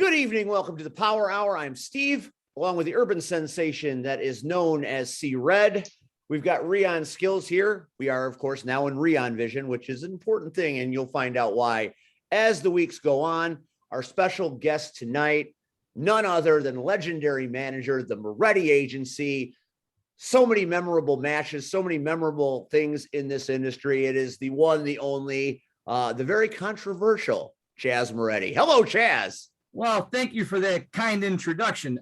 Good evening. Welcome to the Power Hour. I'm Steve, along with the urban sensation that is known as C Red. We've got Rion Skills here. We are, of course, now in Rion Vision, which is an important thing, and you'll find out why as the weeks go on. Our special guest tonight, none other than legendary manager, the Moretti Agency. So many memorable matches, so many memorable things in this industry. It is the one, the only, the very controversial Chazz Moretti. Hello, Chazz. Well, thank you for that kind introduction.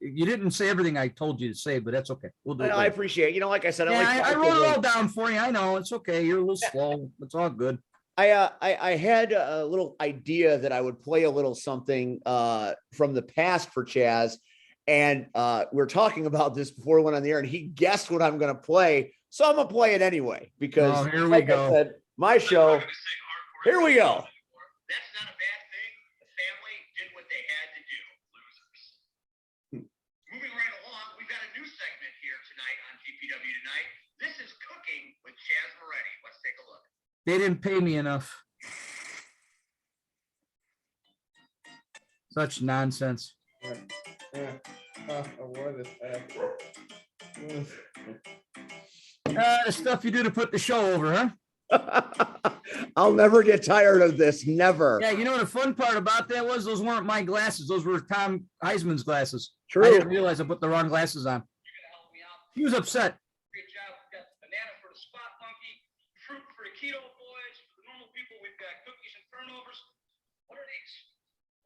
You didn't say everything I told you to say, but that's okay. We'll do it. I appreciate it. You know, like I said, I wrote it all down for you. I know it's okay. You're a little slow. It's all good. I had a little idea that I would play a little something from the past for Chazz, and we are talking about this before we went on the air, and he guessed what I'm going to play, so I'm going to play it anyway because here we go. I said, my show. Here we go. That's not a bad thing. The family did what they had to do. Losers. Moving right along, we've got a new segment here tonight on GPW Tonight. This is Cooking with Chazz Moretti. Let's take a look. They didn't pay me enough. Such nonsense. The stuff you do to put the show over, huh? I'll never get tired of this. Never. Yeah, you know the fun part about that was those weren't my glasses. Those were Tom Heisman's glasses. True. I didn't realize I put the wrong glasses on. You're going to help me out. He was upset. Great job. We've got banana for the spot monkey, fruit for the keto boys. For the normal people, we've got cookies and turnovers. What are these?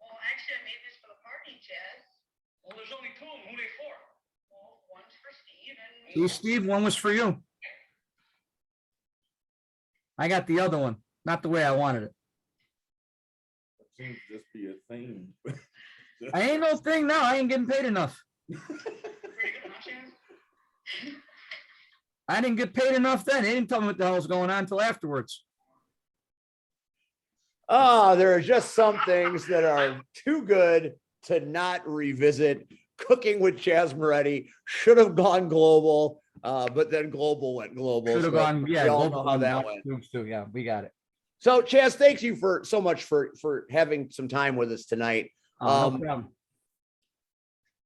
Well, actually, I made this for the party, Chazz. Well, there's only two of them. Who are they for? Well, one's for Steve and me. See, Steve, one was for you. I got the other one, not the way I wanted it. It seems to just be a thing. I ain't no thing now. I ain't getting paid enough. Pretty good, huh, Chazz? I didn't get paid enough then. They didn't tell me what the hell was going on until afterwards. Oh, there are just some things that are too good to not revisit. Cooking with Chazz Moretti should have gone global, but then global went global. Should have So gone, yeah. we all global know how that went. went. Too. Yeah, we got it. So, Chazz, thank you so much for having some time with us tonight. No problem.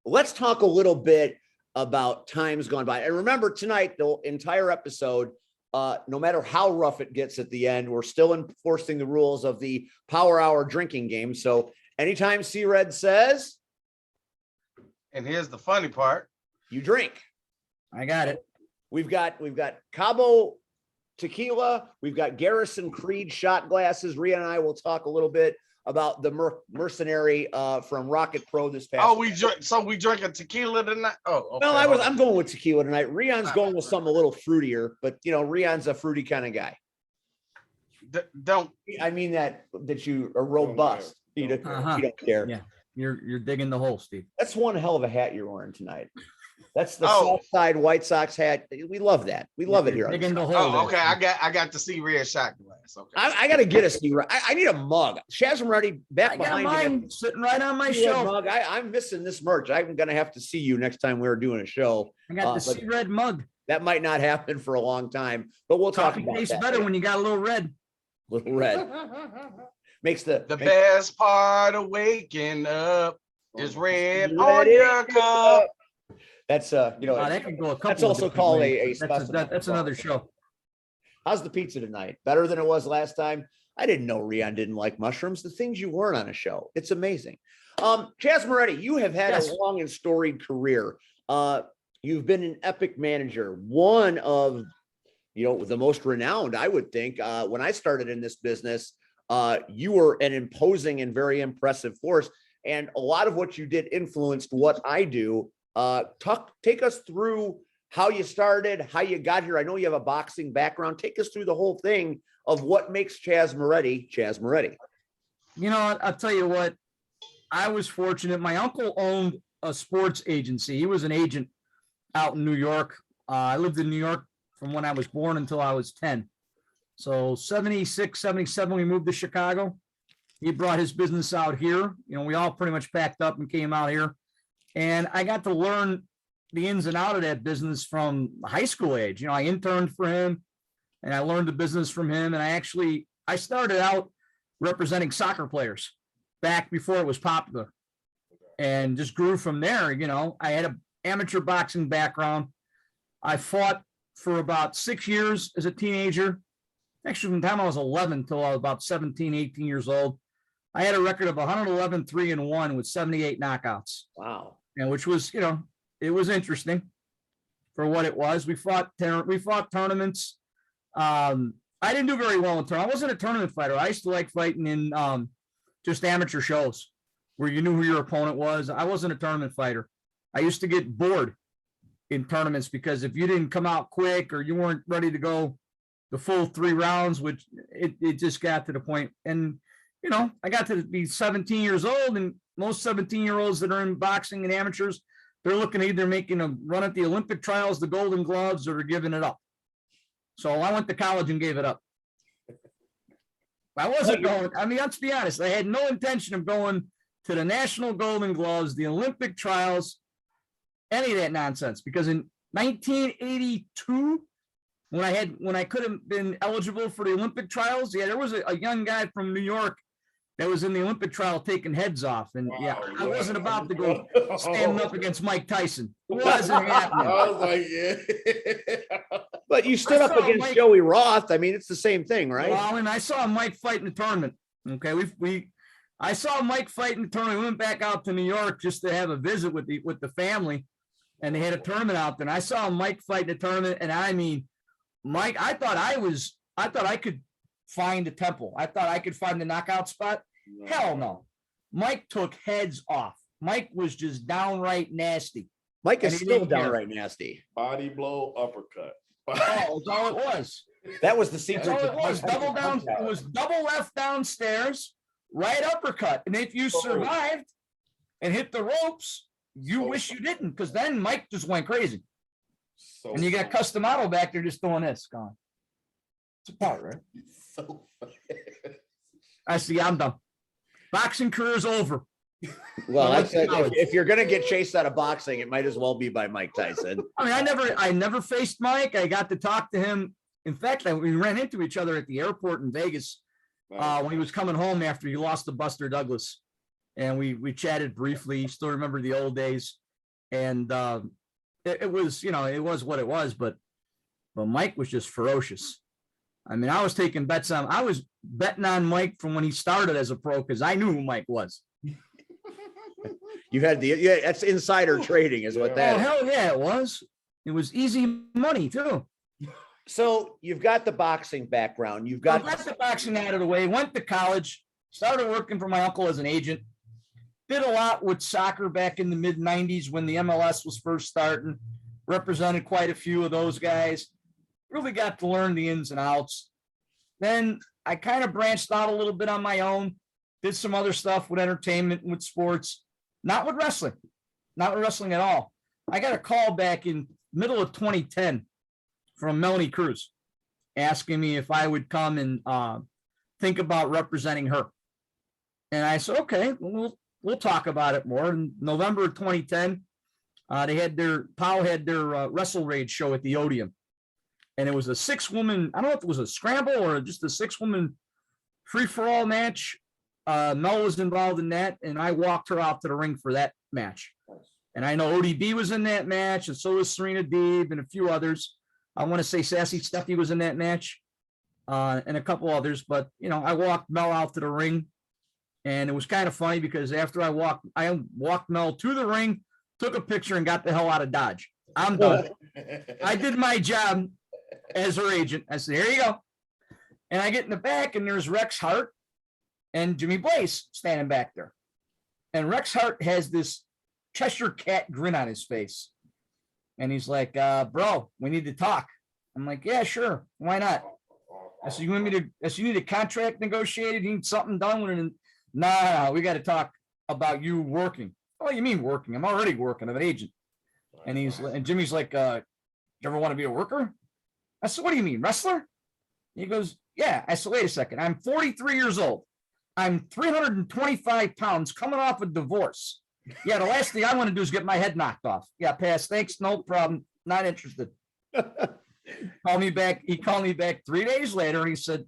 Let's talk a little bit about times gone by. And remember, tonight, the entire episode, no matter how rough it gets at the end, we're still enforcing the rules of the Power Hour drinking game. So anytime C-Red says, And here's the funny part. you drink. I got it. We've got Cabo tequila. We've got Garrison Creed shot glasses. Rhea and I will talk a little bit about the mercenary from Rocket Pro this past. Oh, we drink. So we drinking tequila tonight. Oh, okay. No, I'm going with tequila tonight. Rion's going with something a little fruitier, but you know, Rion's a fruity kind of guy. Don't. I mean that you are robust. You don't care. Yeah, you're digging the hole, Steve. That's one hell of a hat you're wearing tonight. That's the Oh. South Side White Sox hat. We love that. We love it here. Digging the hole. Oh, there. okay. I got to see red shot glass. Okay. I got to get a C-Red. I need a mug. Chazz Moretti back I got behind mine you. sitting right on my C-Red shelf. mug. I'm missing this merch. I'm going to have to see you next time we're doing a show. I got the but C-Red mug. that might not happen for a long time, but we'll talk Coffee about tastes that. better when you got a little red. Little red makes The best part of waking up is red on your cup. That's you know, That could go a couple. that's of also different called ways. a specimen. That's another show. How's the pizza tonight? Better than it was last time? I didn't know Rion didn't like mushrooms. The things you learn on a show. It's amazing. Chazz Moretti, you have had Yes. a long and storied career. You've been an epic manager, one of, you know, the most renowned, I would think. When I started in this business, you were an imposing and very impressive force. And a lot of what you did influenced what I do. Take us through how you started, how you got here. I know you have a boxing background. Take us through the whole thing of what makes Chazz Moretti Chazz Moretti. You know, I'll tell you what, I was fortunate. My uncle owned a sports agency. He was an agent out in New York. I lived in New York from when I was born until I was 10. So 76, 77, we moved to Chicago. He brought his business out here. You know, we all pretty much packed up and came out here. And I got to learn the ins and out of that business from high school age. You know, I interned for him and I learned the business from him. And I started out representing soccer players back before it was popular. and just grew from there. You know, I had an amateur boxing background. I fought for about 6 years as a teenager. Actually, from the time I was 11 till I was about 17, 18 years old. I had a record of 111, 3-1 with 78 knockouts. Wow. And which was, you know, it was interesting for what it was. We fought tournaments. I didn't do very well in tournaments. I wasn't a tournament fighter. I used to like fighting in just amateur shows where you knew who your opponent was. I wasn't a tournament fighter. I used to get bored in tournaments because if you didn't come out quick or you weren't ready to go the full 3 rounds, which it just got to the point. And, you know, I got to be 17 years old, and most 17-year-olds that are in boxing and amateurs, they're looking at either making a run at the Olympic trials, the Golden Gloves, or they're giving it up. So I went to college and gave it up. I wasn't going, I mean, let's be honest, I had no intention of going to the National Golden Gloves, the Olympic trials, any of that nonsense, because in 1982, when I could have been eligible for the Olympic trials, yeah, there was a young guy from New York that was in the Olympic trial taking heads off. And yeah, I wasn't about to go standing up against Mike Tyson. It wasn't happening. I was like, yeah. But you stood I up saw against Mike- Joey Roth. I mean, it's the same thing, right? Well, and I saw Mike fight in the tournament. Okay, I saw Mike fight in the tournament. We went back out to New York just to have a visit with the family, and they had a tournament out there. And I saw Mike fight in the tournament, and I mean, Mike, I thought I could find a temple. I thought I could find the knockout spot. Hell no. Mike took heads off. Mike was just downright nasty. Mike is And he still didn't care. downright nasty. Body blow, uppercut. Oh, that's all it was. That was the That's secret. all to it was. Mike's Double down. punch out. It was double left downstairs, right uppercut. And if you survived and hit the ropes, you wish you didn't, because then Mike just went crazy. So And you got Customato back there just doing this, going. It's a part, right? so I see. I'm done. Boxing career is over. Well, Well, that's it. college. If you're gonna get chased out of boxing, it might as well be by Mike Tyson. I mean, I never faced Mike. I got to talk to him. In fact, we ran into each other at the airport in Vegas when he was coming home after he lost to Buster Douglas, and we chatted briefly. Still remember the old days, and it was, you know, it was what it was. But Mike was just ferocious. I mean, I was taking bets on. I was betting on Mike from when he started as a pro because I knew who Mike was. You had that's insider trading, is what Oh that is. hell yeah, it was. It was easy money too. So you've got the boxing background. You've Got got the boxing out of the way, went to college, started working for my uncle as an agent, did a lot with soccer back in the mid 90s when the MLS was first starting, represented quite a few of those guys, really got to learn the ins and outs. Then I kind of branched out a little bit on my own, did some other stuff with entertainment and with sports, not with wrestling at all. I got a call back in middle of 2010 from Melina Cruz asking me if I would come and think about representing her. And I said, okay, we'll talk about it more. In November of 2010, they had Powell had their Wrestle Rage show at the Odeum. And it was a 6-woman, I don't know if it was a scramble or just a 6-woman free-for-all match. Mel was involved in that, and I walked her out to the ring for that match. And I know ODB was in that match, and so was Serena Deeb and a few others. I want to say Sassy Steffi was in that match, and a couple others. But, you know, I walked Mel out to the ring, and it was kind of funny because after I walked Mel to the ring, took a picture, and got the hell out of Dodge. I'm done. I did my job as her agent. I said, here you go. And I get in the back, and there's Rex Hart and Jimmy Blaze standing back there. And Rex Hart has this Cheshire cat grin on his face. And he's like, bro, we need to talk. I'm like, yeah, sure. Why not? I said, you need a contract negotiated? You need something done with it? No, we got to talk about you working. Oh, you mean working? I'm already working. I'm an agent. And Jimmy's like, you ever want to be a worker? I said, what do you mean, wrestler? He goes, yeah. I said, wait a second. I'm 43 years old. I'm 325 pounds coming off a divorce. Yeah, the last thing I want to do is get my head knocked off. Yeah, pass. Thanks. No problem. Not interested. Call me back. He called me back 3 days later. And he said,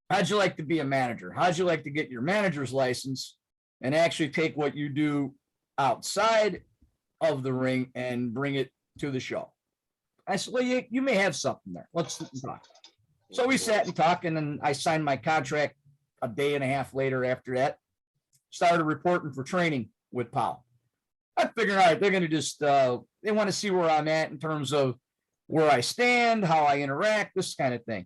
how'd you like to be a manager? How'd you like to get your manager's license and actually take what you do outside of the ring and bring it to the show. I said, well, you may have something there. Let's talk. So we sat and talked, and then I signed my contract a day and a half later after that. Started reporting for training with Powell. I figured, all right, they're going to just, they want to see where I'm at in terms of where I stand, how I interact, this kind of thing.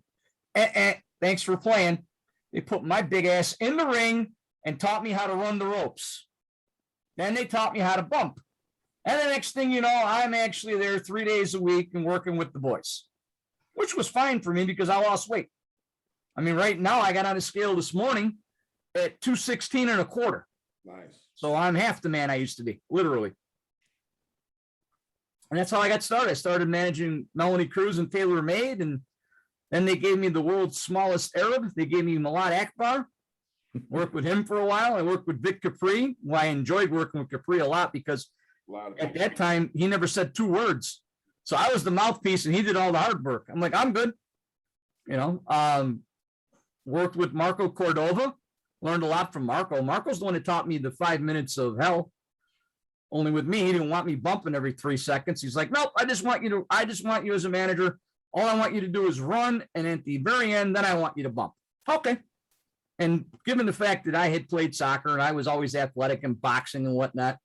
And thanks for playing. They put my big ass in the ring and taught me how to run the ropes. Then they taught me how to bump. And the next thing you know, I'm actually there 3 days a week and working with the boys, which was fine for me because I lost weight. I mean, right now I got on a scale this morning at 216 and a quarter. Nice. So I'm half the man I used to be, literally. And that's how I got started. I started managing Melina Cruz and Taylor Made, and then they gave me the world's smallest Arab. They gave me Malad Akbar. Worked with him for a while. I worked with Vic Capri. Well, I enjoyed working with Capri a lot because at that time he never said 2 words. So I was the mouthpiece and he did all the hard work. I'm like, I'm good. You know, worked with Marco Cordova. Learned a lot from Marco. Marco's the one that taught me the 5 minutes of hell. Only with me, he didn't want me bumping every 3 seconds. He's like, nope, I just want you as a manager. All I want you to do is run. And at the very end, then I want you to bump. Okay. And given the fact that I had played soccer and I was always athletic and boxing and whatnot,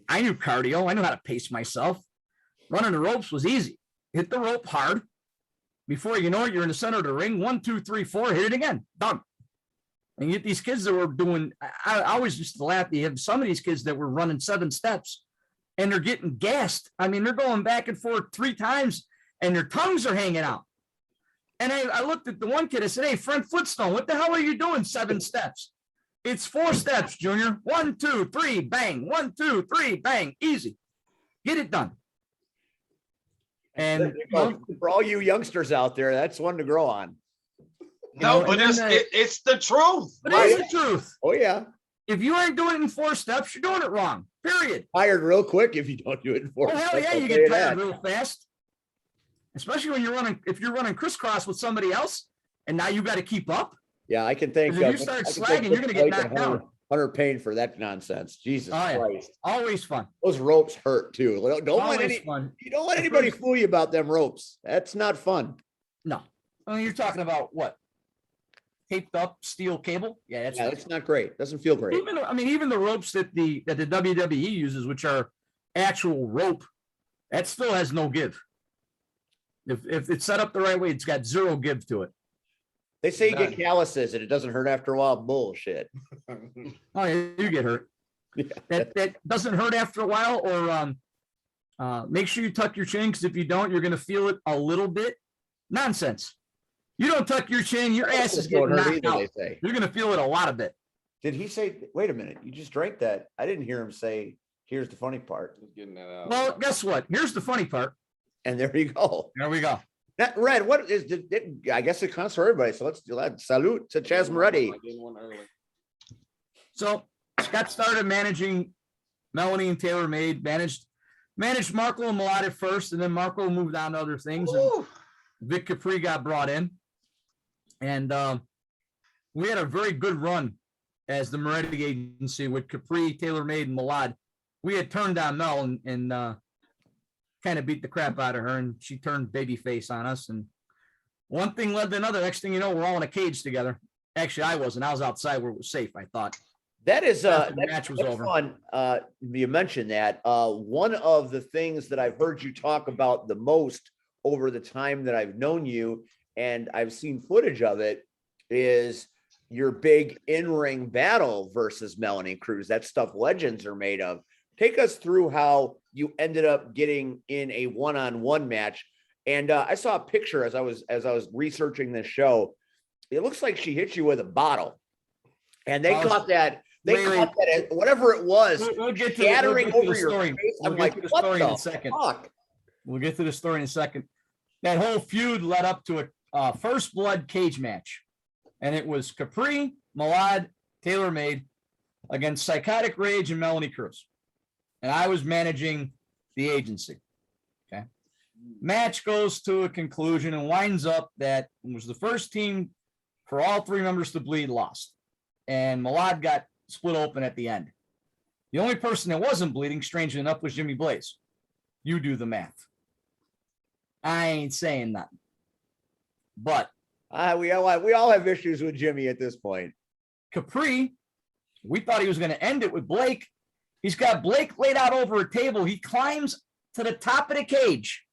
I knew cardio. I knew how to pace myself. Running the ropes was easy. Hit the rope hard. Before you know it, you're in the center of the ring. 1, 2, 3, 4, hit it again. Done. And you get these kids that were doing, I always used to laugh. You have some of these kids that were running 7 steps and they're getting gassed. I mean, they're going back and forth 3 times and their tongues are hanging out. And I looked at the one kid, I said, hey, Fred Footstone, what the hell are you doing 7 steps? It's 4 steps, Junior. 1, 2, 3, bang. 1, 2, 3, bang. Easy. Get it done. And for all you youngsters out there, that's one to grow on. No, but it's the truth. But it is the truth. Oh, yeah. If you ain't doing it in 4 steps, you're doing it wrong. Period. Tired real quick if you don't do it in 4 Oh, steps. hell yeah, I'll you tell get tired that. real fast. Especially when if you're running crisscross with somebody else and now you got to keep up. Yeah, I can thank. 'Cause if you start slagging, you're going to get knocked down. Hunter Payne for that nonsense. Jesus Oh, yeah. Christ. Always fun. Those ropes hurt too. Always fun. You don't let anybody fool you about them ropes. That's not fun. No. I mean, you're talking about what? Taped up steel cable? Yeah, That's not great. Doesn't feel great. Even the ropes that the WWE uses, which are actual rope, that still has no give. If it's set up the right way, it's got 0 give to it. They say you get calluses and it doesn't hurt after a while. Bullshit. Oh, yeah, you get hurt. Yeah. That doesn't hurt after a while, or make sure you tuck your chin, because if you don't, you're going to feel it a little bit. Nonsense. You don't tuck your chin, your ass is getting knocked out. They say. You're going to feel it a lot of it. Did he say, wait a minute, you just drank that? I didn't hear him say, here's the funny part. Just getting that out. Well, guess what? Here's the funny part. And there you go. There we go. That Red, what is I guess it counts for everybody. So let's do that. Salute to Chazz Moretti. I did one early. So Scott started managing Melanie and Taylor Made, managed Marco and Malad at first, and then Marco moved on to other things. And Vic Capri got brought in. And we had a very good run as the Moretti agency with Capri, Taylor Made, and Malad. We had turned on Mel and kind of beat the crap out of her, and she turned babyface on us. And one thing led to another. Next thing you know, we're all in a cage together. Actually, I wasn't. I was outside where it was safe, I thought. That is After the match was over. fun. You mentioned that. One of the things that I've heard you talk about the most over the time that I've known you, and I've seen footage of it, is your big in-ring battle versus Melina Cruz. That stuff legends are made of. Take us through how you ended up getting in a one-on-one match. And I saw a picture as I was researching this show. It looks like she hit you with a bottle, and they caught that. They caught that, whatever it was, We'll get to scattering over your story. face. We'll I'm get like, to the what story in the a second. fuck? We'll get to the story in a second. That whole feud led up to a first blood cage match. And it was Capri, Malad, Taylor Made against Psychotic Rage and Melina Cruz. And I was managing the agency. Okay. Match goes to a conclusion and winds up that it was the first team for all 3 members to bleed lost. And Malad got split open at the end. The only person that wasn't bleeding, strangely enough, was Jimmy Blaze. You do the math. I ain't saying nothing. But We all have issues with Jimmy at this point. Capri, we thought he was going to end it with Blake. He's got Blake laid out over a table. He climbs to the top of the cage.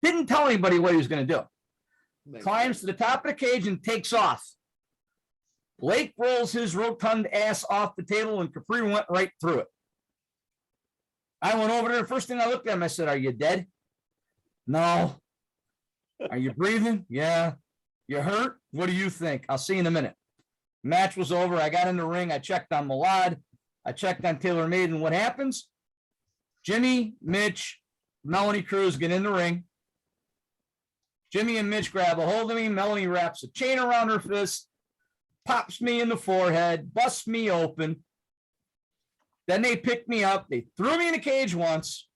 Didn't tell anybody what he was going to do. Climbs to the top of the cage and takes off. Blake rolls his rotund ass off the table and Capri went right through it. I went over there. The first thing I looked at him, I said, "Are you dead?" "No." "Are you breathing?" "Yeah." "You hurt?" "What do you think?" "I'll see you in a minute." Match was over. I got in the ring. I checked on Malad. I checked on Taylor Made. And what happens? Jimmy, Mitch, Melanie Cruz get in the ring. Jimmy and Mitch grab a hold of me. Melanie wraps a chain around her fist, pops me in the forehead, busts me open. Then they picked me up. They threw me in a cage once.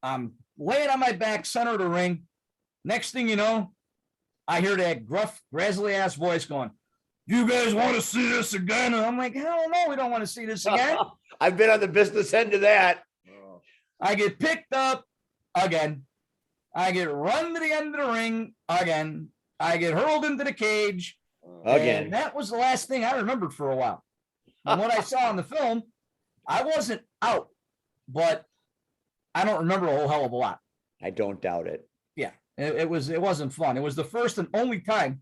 I'm laying on my back, center of the ring. Next thing you know, I hear that gruff, grazzly ass voice going, "You guys want to see this again?" And I'm like, hell no, we don't want to see this again. I've been on the business end of that. I get picked up again. I get run to the end of the ring again. I get hurled into the cage Again. And that was the last thing I remembered for a while. And what I saw in the film, I wasn't out, but I don't remember a whole hell of a lot. I don't doubt it. Yeah, it wasn't fun. It was the first and only time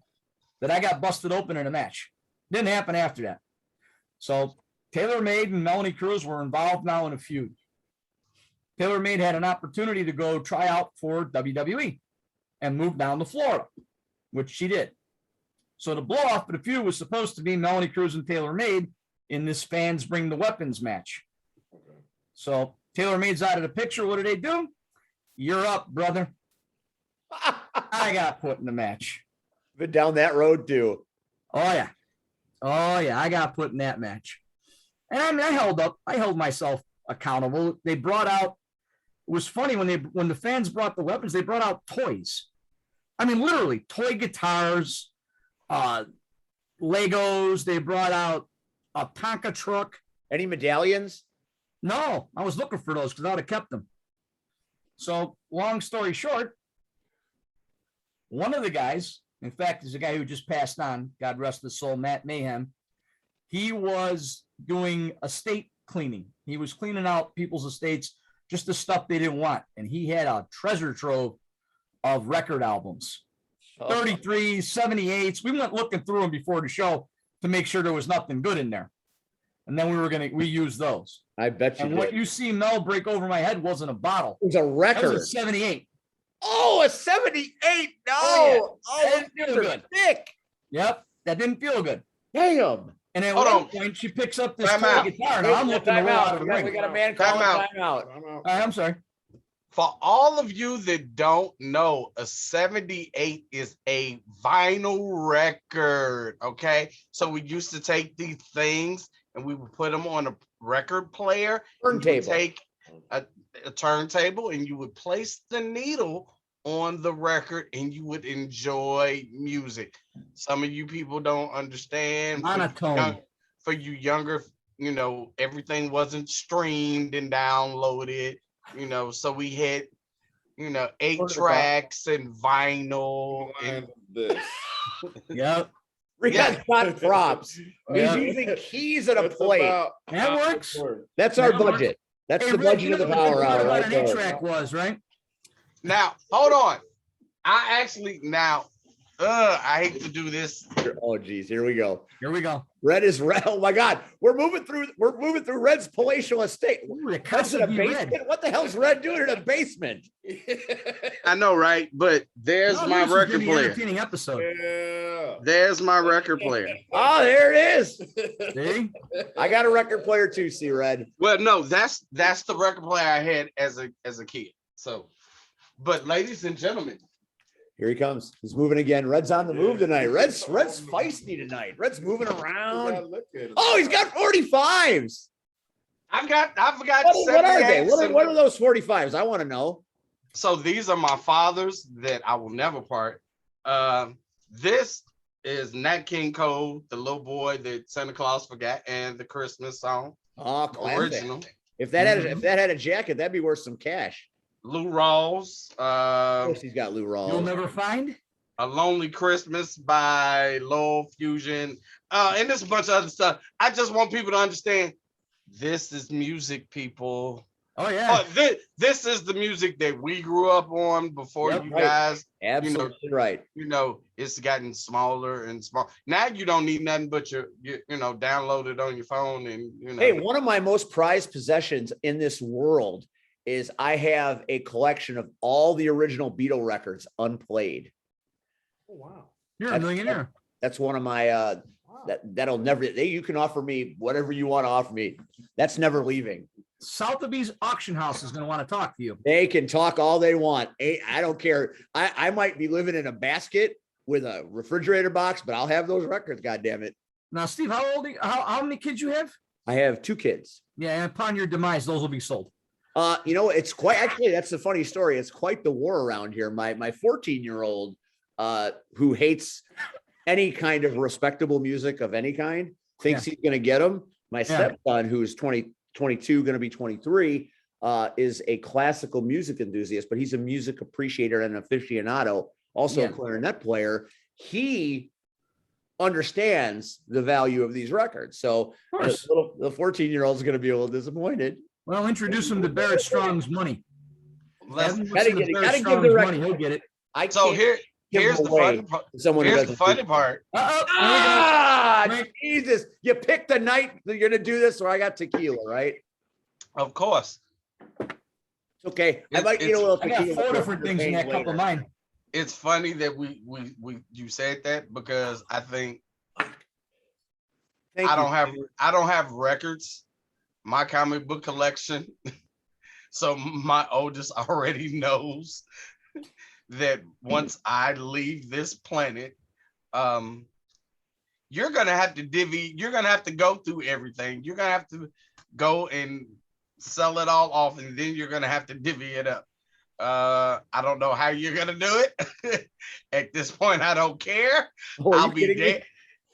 that I got busted open in a match. Didn't happen after that. So Taylor Made and Melanie Cruz were involved now in a feud. Taylor Made had an opportunity to go try out for WWE and move down to Florida, which she did. So the blow off of the feud was supposed to be Melanie Cruz and Taylor Made in this Fans Bring the Weapons match. So Taylor Made's out of the picture. What do they do? You're up, brother. I got put in the match. Been down that road too. Oh yeah. Oh yeah. I got put in that match. And I mean, I held myself accountable. They brought out, it was funny when the fans brought the weapons, they brought out toys. I mean, literally toy guitars, Legos. They brought out a Tonka truck. Any medallions? No, I was looking for those because I would have kept them. So long story short, one of the guys, in fact, is a guy who just passed on, God rest his soul, Matt Mayhem. He was doing estate cleaning. He was cleaning out people's estates, just the stuff they didn't want. And he had a treasure trove of record albums, 33s, 78s. We went looking through them before the show to make sure there was nothing good in there. And then we were going to reuse those. I bet you And did. what you see Mel break over my head wasn't a bottle. It was a That record. was a 78. Oh, a 78. No. Oh, yeah. That Oh, didn't feel those are good. thick. Yep. That didn't feel good. Damn. And at Hold one on. point, she picks up this Time toy out. guitar. Now I'm looking to roll out of the ring. We got a man Time calling out. time out. All right, I'm sorry. For all of you that don't know, a 78 is a vinyl record. Okay. So we used to take these things and we would put them on a record player. You would Turntable. take a turntable and you would place the needle on the record and you would enjoy music. Some of you people don't understand. Monotone. For you younger, everything wasn't streamed and downloaded, so we had, 8 tracks and vinyl. And This. Yep. Rihan's got props. Yeah. He's using keys and a That's plate. about That how it works. works. That's our That works. budget. That's Hey, the Rick, budget you of the know power what hour right an there. 8-track was, right? now, hold on. I hate to do this. Oh geez, here we go. Here we go. Red is red. Oh my God, we're moving through Red's palatial estate. Ooh, the That's Casa in a de basement. Red. What the hell's Red doing in a basement? I know, right? But there's No, my this has record been the player. entertaining episode. Yeah. There's my record player. Oh, there it is. See? I got a record player too. See Red. Well, no, that's the record player I had as a kid. So, but ladies and gentlemen, Here he comes. He's moving again. Red's on the move tonight. Red's feisty tonight. Red's moving around. Look at it. Oh, he's got 45s. I've got What are they? 78s and- What are those 45s? I want to know. So these are my father's that I will never part. This is Nat King Cole, the little boy that Santa Claus forgot, and the Christmas song. Oh, classic. Original. If that had a jacket, that'd be worth some cash. Lou Rawls. Of course, he's got Lou You'll Rawls. never find. A Lonely Christmas by Lowell Fusion. And there's a bunch of other stuff. I just want people to understand this is music, people. Oh yeah. This is the music that we grew up on before Yep, you right. guys. Absolutely right. It's gotten smaller and smaller. Now you don't need nothing but your download it on your phone and Hey, one of my most prized possessions in this world is I have a collection of all the original Beetle records unplayed. Oh, wow. You're a That's- millionaire. That's one of my that'll never. You can offer me whatever you want to offer me. That's never leaving. Sotheby's auction house is going to want to talk to you. They can talk all they want. Hey, I don't care. I might be living in a basket with a refrigerator box, but I'll have those records. God damn it. Now, Steve, how old? How many kids you have? I have 2 kids. Yeah, and upon your demise, those will be sold. It's quite actually. That's a funny story. It's quite the war around here. My 14-year-old, who hates any kind of respectable music of any kind, thinks he's going to get them. My stepson, who's 22, going to be 23, is a classical music enthusiast, but he's a music appreciator and aficionado, also a clarinet player. He understands the value of these records. So the 14-year-old is going to be a little disappointed. Well, introduce him to Barrett Strong's Money. Let's, Gotta give the record. Money. He'll get it. Here's the funny part. Here's the funny part. Jesus, you picked the night that you're gonna do this, or I got tequila, right? Of course. Okay, I might need a little I got tequila. 4 different things in that cup of mine. It's funny that you said that because I think I don't have records. My comic book collection. So my oldest already knows that once I leave this planet, you're gonna have to go through everything. You're gonna have to go and sell it all off, and then you're gonna have to divvy it up. I don't know how you're gonna do it. At this point, I don't care. I'll be dead.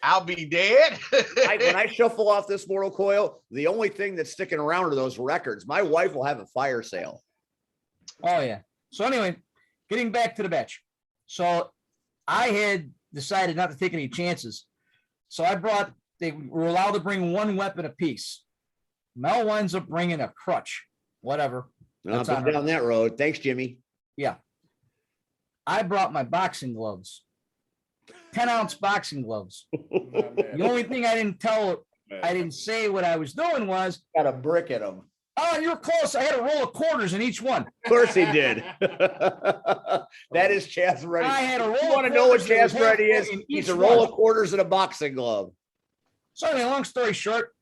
I'll be dead. When I shuffle off this mortal coil, the only thing that's sticking around are those records. My wife will have a fire sale. Oh yeah. So anyway, getting back to the batch. So I had decided not to take any chances. So they were allowed to bring 1 weapon apiece. Mel winds up bringing a crutch, whatever. I've been down that road. Thanks, Jimmy. Yeah. I brought my boxing gloves, 10-ounce boxing gloves. The only thing I didn't say what I was doing was, got a brick at him. oh, you're close. I had a roll of quarters in each one. Of course he did. That is Chazz Moretti. I had a roll. You want to know what Chazz Moretti is? He's a roll of quarters and a boxing glove. So anyway, long story short,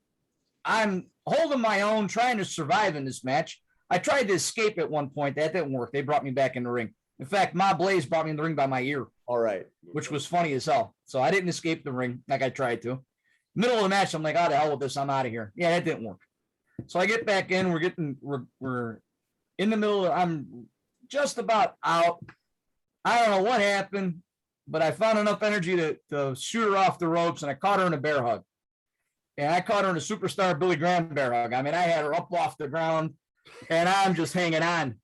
I'm holding my own, trying to survive in this match. I tried to escape at one point. That didn't work. They brought me back in the ring. In fact, Ma Blaze brought me in the ring by my ear. All right. Which was funny as hell. So I didn't escape the ring like I tried to. Middle of the match, I'm like, oh, the hell with this. I'm out of here. Yeah, that didn't work. So I get back in. We're in the middle. I'm just about out. I don't know what happened, but I found enough energy to shoot her off the ropes, and I caught her in a bear hug. And I caught her in a superstar Billy Graham bear hug. I mean, I had her up off the ground, and I'm just hanging on.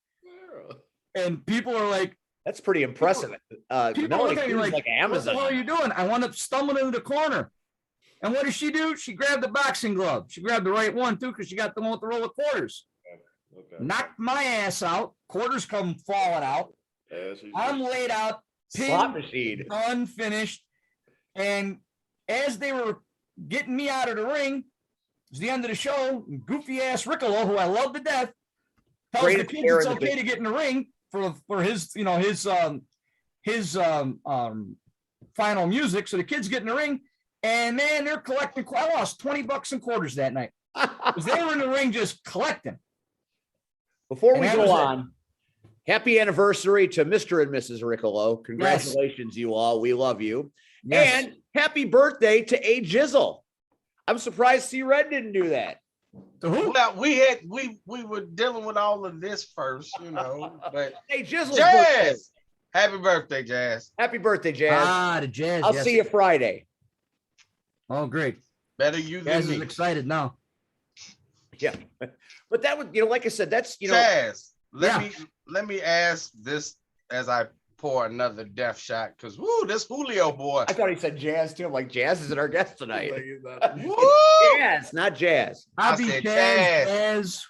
And people are like, that's pretty impressive. People look at me like Amazon. What the hell are you doing? I wound up stumbling into the corner. And what did she do? She grabbed the boxing glove. She grabbed the right one too, because she got the one with the roll of quarters. Okay. Knocked my ass out. Quarters come falling out. I'm laid out, Slot machine. unfinished. And as they were getting me out of the ring, it was the end of the show. Goofy ass Riccolo, who I love to death, tells the kids it's okay to get in the ring for his final music. So the kids get in the ring, and man, they're collecting. I lost $20 in quarters that night because they were in the ring just collecting. Before we go on, happy anniversary to Mr. and Mrs. Riccolo. Congratulations, you all. We love you. Yes. And happy birthday to A Jizzle. I'm surprised C Red didn't do that. To who? Well, we were dealing with all of this first, but Hey, Jizzle. Chazz, Happy birthday, Jazz. Happy birthday, Jazz. Ah, the Jazz. I'll yes. see you Friday. Oh, great. Better you than Jazz is me. excited now. Yeah. But that would, like I said, that's, Chazz, Yeah. let me ask this as I pour another death shot, because woo, this Julio boy. I thought he said Jazz too. I'm like, Jazz isn't our guest tonight. Woo! Jazz, not Jazz. I'll I be said Chazz, Chazz. Chazz.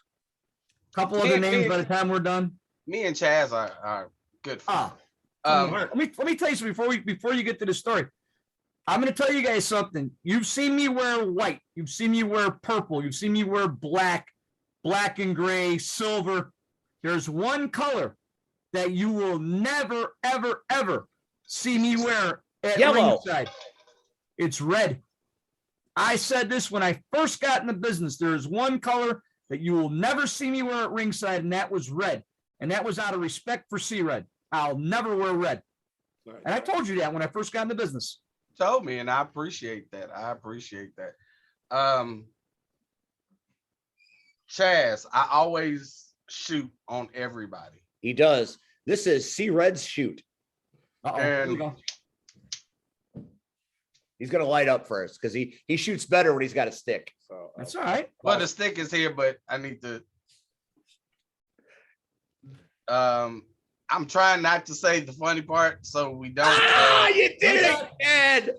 Couple Me other and- names me- by the time we're done. Me and Chazz are good friends. Ah, let me tell you something before you get to the story. I'm going to tell you guys something. You've seen me wear white. You've seen me wear purple. You've seen me wear black and gray, silver. There's one color that you will never, ever, ever see me wear at Yellow. ringside. It's red. I said this when I first got in the business. There is one color that you will never see me wear at ringside, and that was red. And that was out of respect for C-Red. I'll never wear red. And I told you that when I first got in the business. Told me, and I appreciate that. Chazz, I always shoot on everybody. He does. This is C Red's shoot. Uh-oh. And- Here we go. He's gonna light up first because he shoots better when he's got a stick. So, That's all right. Well, the stick is here, but I need to. I'm trying not to say the funny part, so we don't. You did it again.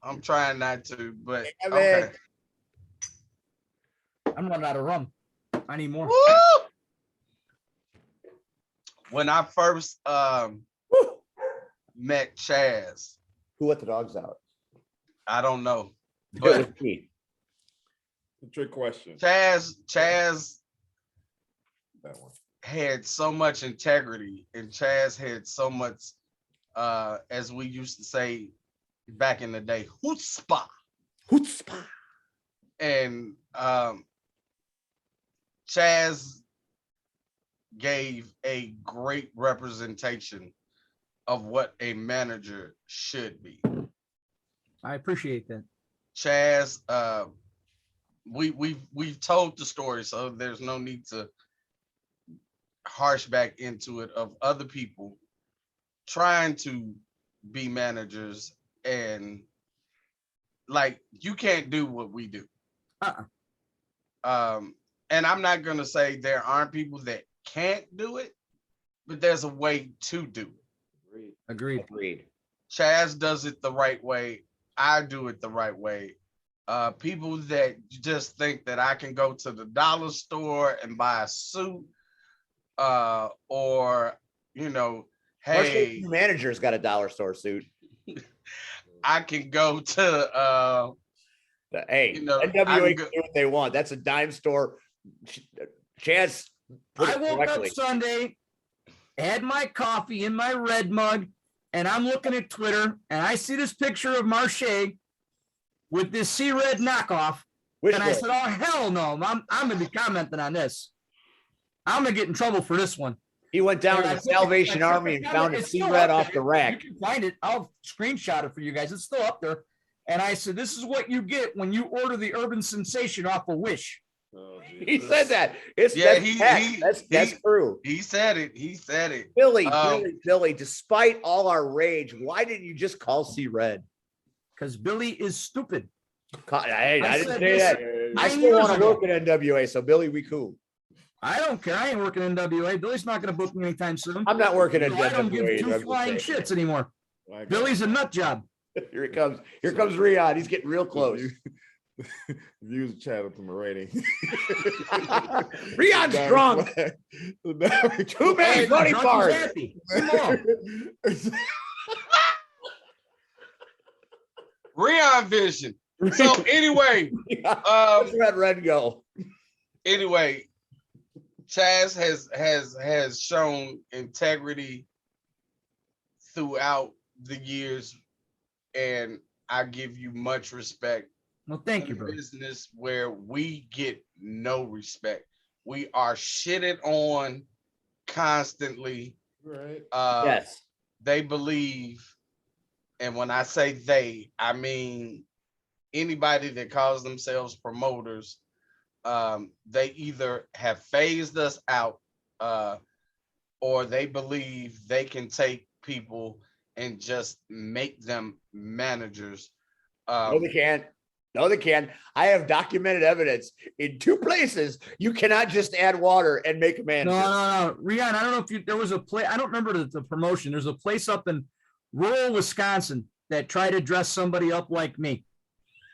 I'm trying not to, but Damn okay. it. I'm running out of rum. I need more. Woo! When I first met Chazz, Who let the dogs out? I don't know, It but was me. trick question. Chazz That one. had so much integrity, and Chazz had so much, as we used to say back in the day, chutzpah. Chutzpah. And Chazz gave a great representation of what a manager should be. I appreciate that. Chazz, we've told the story, so there's no need to harsh back into it, of other people trying to be managers, and like, you can't do what we do. And I'm not gonna say there aren't people that can't do it, but there's a way to do it. Agreed. Agreed. Chazz does it the right way. I do it the right way. People that just think that I can go to the dollar store and buy a suit, or, hey, Our manager's got a dollar store suit. I can go to, Hey, You know, NWA I'm can do what they want. That's a dime store. Chazz put I it woke correctly. up Sunday, had my coffee in my red mug, and I'm looking at Twitter, and I see this picture of Marche with this C-Red knockoff. Which And I way? said, oh, hell no. I'm going to be commenting on this. I'm going to get in trouble for this one. He went down And to I the took it- Salvation I took Army it and down. found a It's still C-Red up off there. the rack. You can find it. I'll screenshot it for you guys. It's still up there. And I said, this is what you get when you order the Urban Sensation off of Wish. Oh, He Jesus. said that. It's Yeah, that's he- fact. he- That's he- true. he said it. Billy, Um, Billy, despite all our rage, why didn't you just call C-Red? Because Billy is stupid. I didn't said say this that. I 9 still years want to ago. work at NWA, so Billy, we cool. I don't care. I ain't working in NWA. Billy's not going to book me anytime soon. I'm not working at So I don't give NWA. two I'm just flying saying. shits anymore. My God. Billy's a nut job. Here it comes. Here comes Rion. He's getting real close. Views chat up to my rating. Rion's drunk. Too many Hey, funny drunk, he's parts. happy. Come on. Rion Vision. So anyway, Let's let Red go. anyway, Chazz has shown integrity throughout the years, and I give you much respect. Well, thank you, In a bro. business where we get no respect, we are shitted on constantly. Right. Yes. They believe, and when I say they, I mean anybody that calls themselves promoters. They either have phased us out, or they believe they can take people and just make them managers. No, they can't. No, they can't. I have documented evidence in 2 places. You cannot just add water and make a No, manager. no. Rion, I don't know if there was a play. I don't remember the promotion. There's a place up in rural Wisconsin that tried to dress somebody up like me.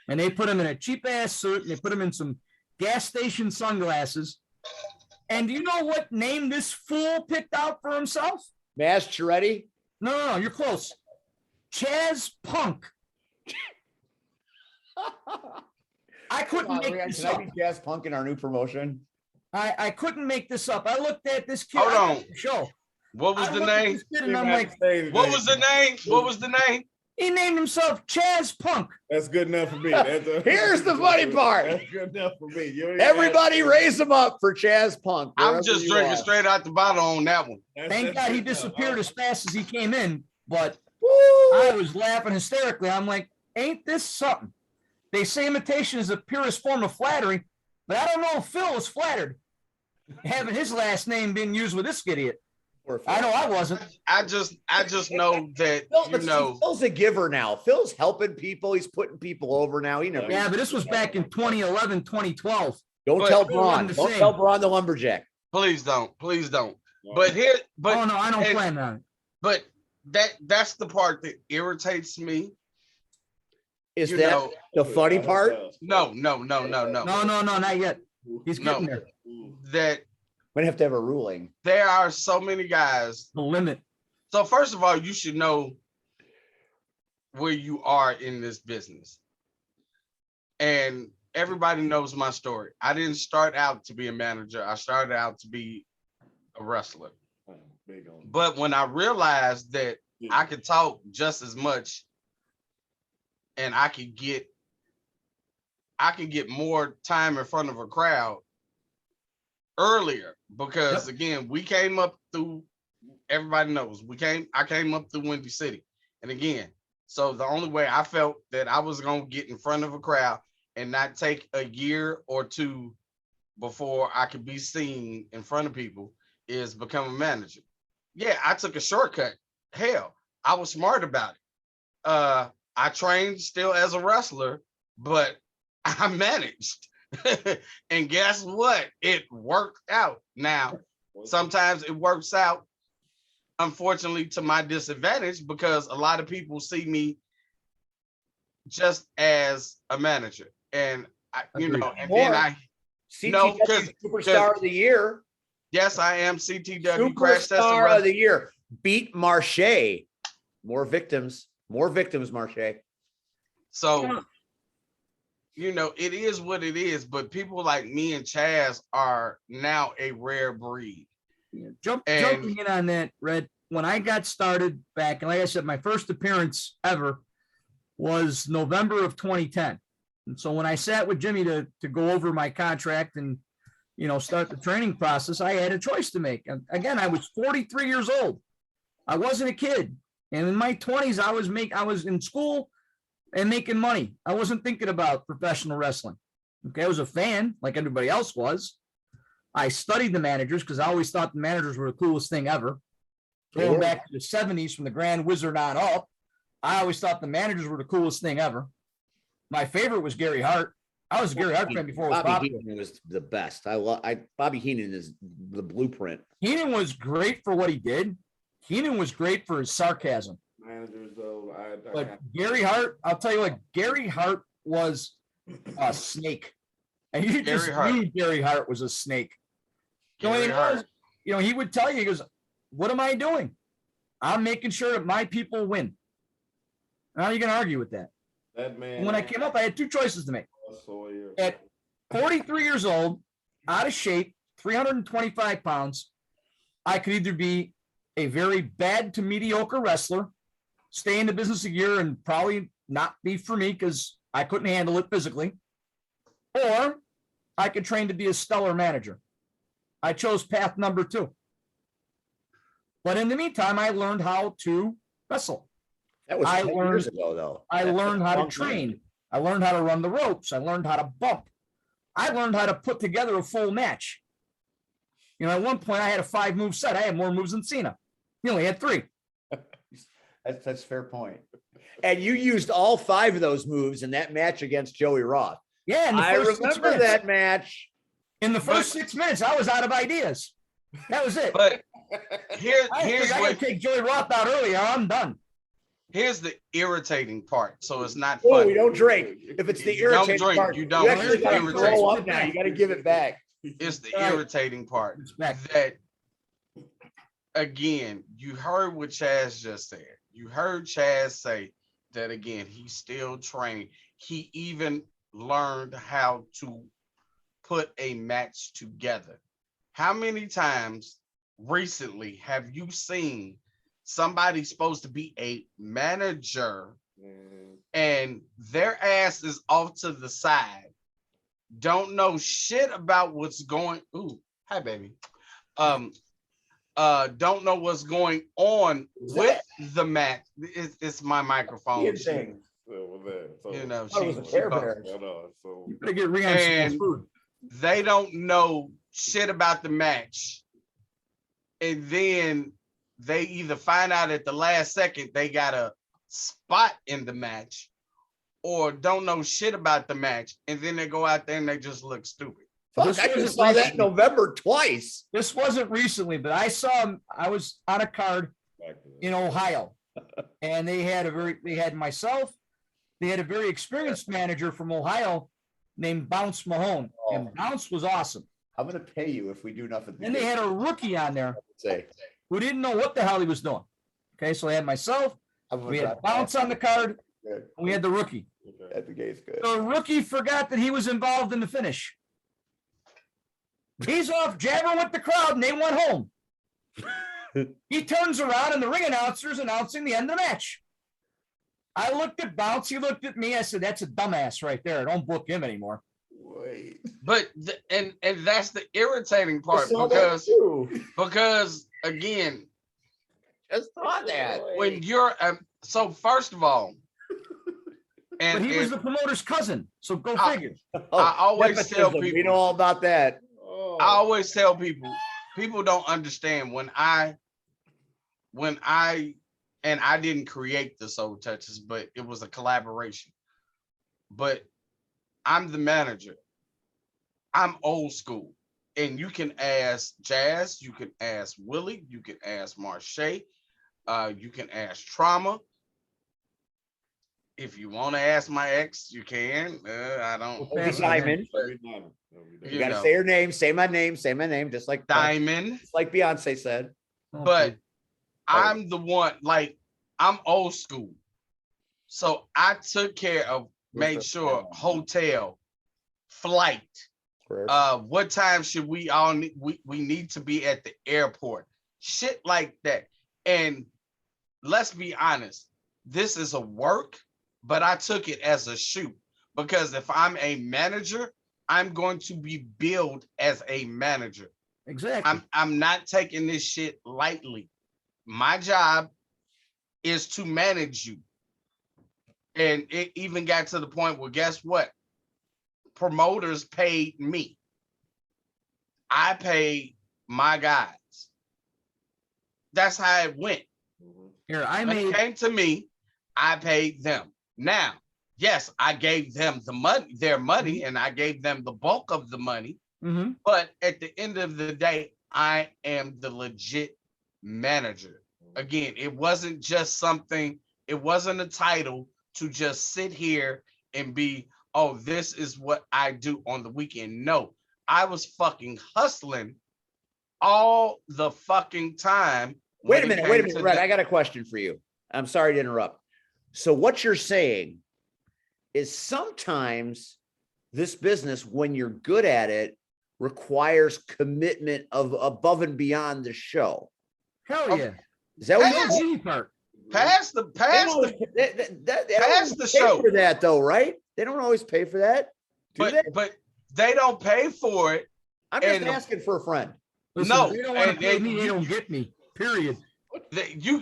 And they put him in a cheap ass suit and they put him in some gas station sunglasses. And do you know what name this fool picked out for himself? Chazz Moretti. No, you're close. Chazz Punk. I couldn't make this Can I up. be Chazz Punk in our new promotion? I couldn't make this up. I looked at this kid. Hold on. Show. What was I the looked at name? this kid and I'm like, What was the name? What was the name? he named himself Chazz Punk. That's good enough for me. Here's the funny part. That's good enough for me. You don't even Everybody have to- raise them up for Chazz Punk. I'm wherever just you drinking are. straight out the bottle on that one. Thank God he disappeared as fast as he came in, but Woo! I was laughing hysterically. I'm like, ain't this something? They say imitation is the purest form of flattery, but I don't know if Phil was flattered having his last name being used with this idiot. Poor Phil. I know I wasn't. I just know that Phil's a giver now. Phil's helping people. He's putting people over now. He never. Yeah, but this was back in 2011, 2012. Don't But tell Phil Braun. wasn't the Don't same. tell Braun the lumberjack. please don't. But here, but Oh no, I don't and- plan on it. but that's the part that irritates me. Is You that know, the funny part? no, No, not yet. He's getting No. there. that Might have to have a ruling. there are so many guys. The limit. So first of all, you should know where you are in this business. And everybody knows my story. I didn't start out to be a manager. I started out to be a wrestler. Big on- But when I realized that I could talk just as much and I could get more time in front of a crowd earlier, because again, we came up through, everybody knows I came up through Windy City. And again, so the only way I felt that I was gonna get in front of a crowd and not take a year or 2 before I could be seen in front of people is become a manager. Yeah, I took a shortcut. Hell, I was smart about it. I trained still as a wrestler, but I managed. And guess what? It worked out. Now, sometimes it works out, unfortunately, to my disadvantage, because a lot of people see me just as a manager. And and then No, CTW Superstar of the Year. yes, I am CTW crash test Superstar of the Year. Beat Marche. More victims, Marche. So, it is what it is, but people like me and Chazz are now a rare breed. Jumping in on that, Red, when I got started back, and like I said, my first appearance ever was November of 2010. And so when I sat with Jimmy to go over my contract and, start the training process, I had a choice to make. And again, I was 43 years old. I wasn't a kid. And in my 20s, I was in school and making money. I wasn't thinking about professional wrestling. Okay, I was a fan like everybody else was. I studied the managers because I always thought the managers were the coolest thing ever. Going back to the 70s from the Grand Wizard on up, I always thought the managers were the coolest thing ever. My favorite was Gary Hart. I was a Gary Hart fan before it was Bobby popular. Heenan was the best. Bobby Heenan is the blueprint. Heenan was great for what he did. Heenan was great for his sarcasm. Managers though, But Gary Hart, I'll tell you what, Gary Hart was a snake. And you just knew Gary Hart was a snake. Gary Hart. He would tell you, he goes, what am I doing? I'm making sure that my people win. How are you going to argue with that? that man. And when I came up, I had 2 choices to make. At 43 years old, out of shape, 325 pounds, I could either be a very bad to mediocre wrestler, stay in the business a year and probably not be for me because I couldn't handle it physically, or I could train to be a stellar manager. I chose path number 2. But in the meantime, I learned how to wrestle. That was I 10 learned- years ago, though. I That's learned a how to long time. train. I learned how to run the ropes. I learned how to bump. I learned how to put together a full match. At one point I had a 5-move set. I had more moves than Cena. He only had 3. That's a fair point. And you used all 5 of those moves in that match against Joey Roth. Yeah, in the I first 6 remember minutes. that match. In the first 6 minutes, I was out of ideas. That was it. But I here's figured I what could take Joey Roth out earlier. I'm done. here's the irritating part. So it's not Oh, funny. we don't drink. If it's the You don't irritating drink, part, you don't. actually It's gotta irritating. throw up now. You got to give it back. It's the All right. irritating part Respect. that again, you heard what Chazz just said. You heard Chazz say that again, he's still training. He even learned how to put a match together. How many times recently have you seen somebody supposed to be a manager and their ass is off to the side, don't know shit about what's going? Ooh, hi baby. Don't know what's going on with the match. It's my microphone. Weird thing. You know, Oh, it was a Care Bears. You better get Rion And- some food. they don't know shit about the match. And then they either find out at the last second they got a spot in the match or don't know shit about the match. And then they go out there and they just look stupid. Fuck, This I wasn't just saw that in recently. November twice. This wasn't recently, but I saw him. I was on a card in Ohio, and they had myself. They had a very experienced manager from Ohio named Bounce Mahone, and Bounce was awesome. I'm gonna pay you if we do nothing. Then they had a rookie on there say. who didn't know what the hell he was doing. Okay, so they had myself, we had Bounce on the card, and we had the rookie. At the gate's good. The rookie forgot that he was involved in the finish. He's off jabbering with the crowd, and they went home. He turns around, and the ring announcer's announcing the end of the match. I looked at Bounce, he looked at me, I said, that's a dumbass right there. Don't book him anymore. Wait. But and that's the irritating part saw that because again, Just saw that. when you're so first of all, But he was and the promoter's cousin, so go I- figure. I always tell nepotism. We people- know all about that. I always tell people don't understand when I and I didn't create the Soul Touches, but it was a collaboration. But I'm the manager. I'm old school. And you can ask Chazz, you can ask Willie, you can ask Marche, you can ask Trauma. If you want to ask my ex, you can. I don't. Opie Diamond. You gotta say her name, say my name, just like Diamond. just like Beyonce said. But I'm the one, like, I'm old school. So I took care of, made sure hotel, flight, what time should we all need, we need to be at the airport, shit like that. And let's be honest, this is a work, but I took it as a shoot because if I'm a manager, I'm going to be billed as a manager. Exactly. I'm not taking this shit lightly. My job is to manage you. And it even got to the point where guess what? Promoters paid me. I paid my guys. That's how it went. Here, I When made it came to me, I paid them. Now, yes, I gave them the money, their money, and I gave them the bulk of the money. Mhm. But at the end of the day, I am the legit manager. Again, it wasn't just something, it wasn't a title to just sit here and be, oh, this is what I do on the weekend. No, I was fucking hustling all the fucking time. Wait a minute, Red. I got a question for you. I'm sorry to interrupt. So what you're saying is sometimes this business, when you're good at it, requires commitment of above and beyond the show. hell yeah. Is that what That's you're the easy part. Past the show. for that though, right? They don't always pay for that. Do they? but they don't pay for it. I'm just and- asking for a friend. Listen, No, if they don't want to and- pay and me, they you- don't get me. Period. You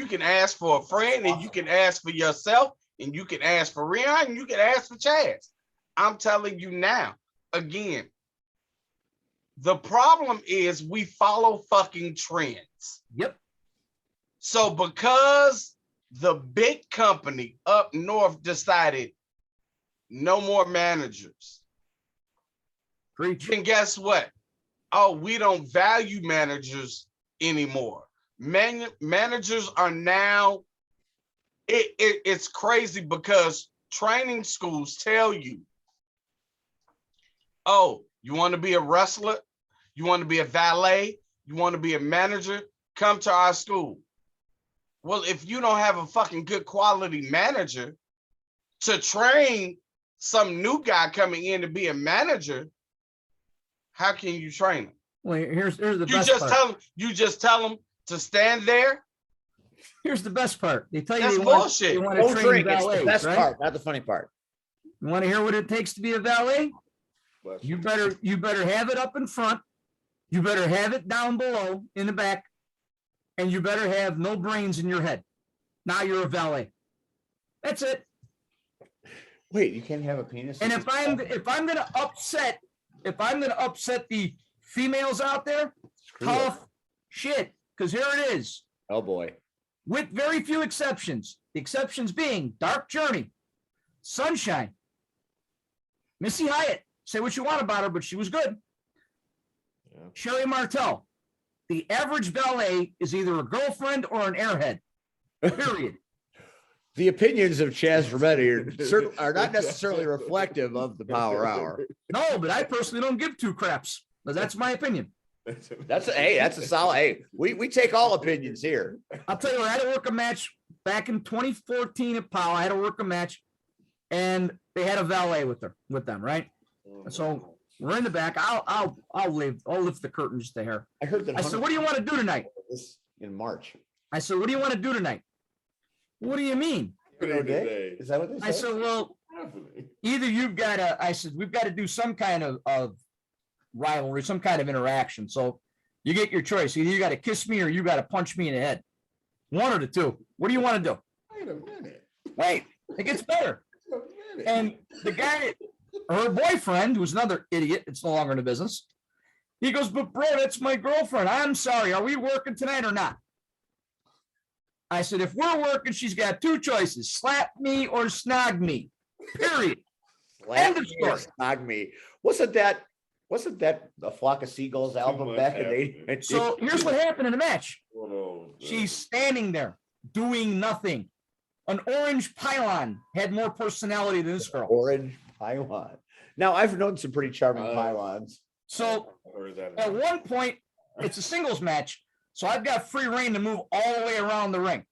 can ask for a friend, and you can ask for yourself, and you can ask for Rion, and you can ask for Chazz. I'm telling you now, again, the problem is we follow fucking trends. Yep. So because the big company up north decided no more managers. Preach. Then guess what? Oh, we don't value managers anymore. Managers are now, it's crazy because training schools tell you, oh, you want to be a wrestler? You want to be a valet? You want to be a manager? Come to our school. Well, if you don't have a fucking good quality manager to train some new guy coming in to be a manager, how can you train him? Well, here's the You best just part. tell him, you just tell him to stand there. Here's the best part. They tell you That's they want, bullshit. they want to Don't train drink. It's valets, the best right? part, not the funny part. You want to hear what it takes to be a valet? But You better have it up in front. You better have it down below in the back, and you better have no brains in your head. Now you're a valet. That's it. Wait, you can't have a penis? And if I'm gonna upset the females out there, Screw it. tough shit. Because here it is, Oh boy. with very few exceptions. The exceptions being Dark Journey, Sunshine, Missy Hyatt. Say what you want about her, but she was good. Yeah. Sherry Martel. The average valet is either a girlfriend or an airhead. Period. The opinions of Chazz Moretti are not necessarily reflective of the Power Hour. No, but I personally don't give two craps. But that's my opinion. That's a solid. Hey, we take all opinions here. I'll tell you what, I had to work a match back in 2014 at Powell. I had to work a match, and they had a valet with them, right? So we're in the back. I'll lift the curtains to here. I heard that. I said, "What do you want to do tonight?" This in March. I said, "What do you want to do tonight?" "What do you mean?" Is that what they I said? said, "Well, either you've got to," I said, "we've got to do some kind of rivalry, some kind of interaction. So you get your choice. Either you got to kiss me or you got to punch me in the head. One of the two. What do you want to do?" Wait a minute. Wait, it gets better. And the guy, her boyfriend, who's another idiot, it's no longer in the business. He goes, "But bro, that's my girlfriend. I'm sorry. Are we working tonight or not?" I said, "If we're working, she's got two choices: slap me or snog me. Period." End of story. Snog me. Wasn't that the Flock of Seagulls album much back in the happened. 80s? So here's what happened in the match. Oh, She's standing there doing nothing. An orange pylon had more personality than this girl. Orange pylon. Now I've known some pretty charming pylons. So I heard that. at one point, it's a singles match. So I've got free reign to move all the way around the ring.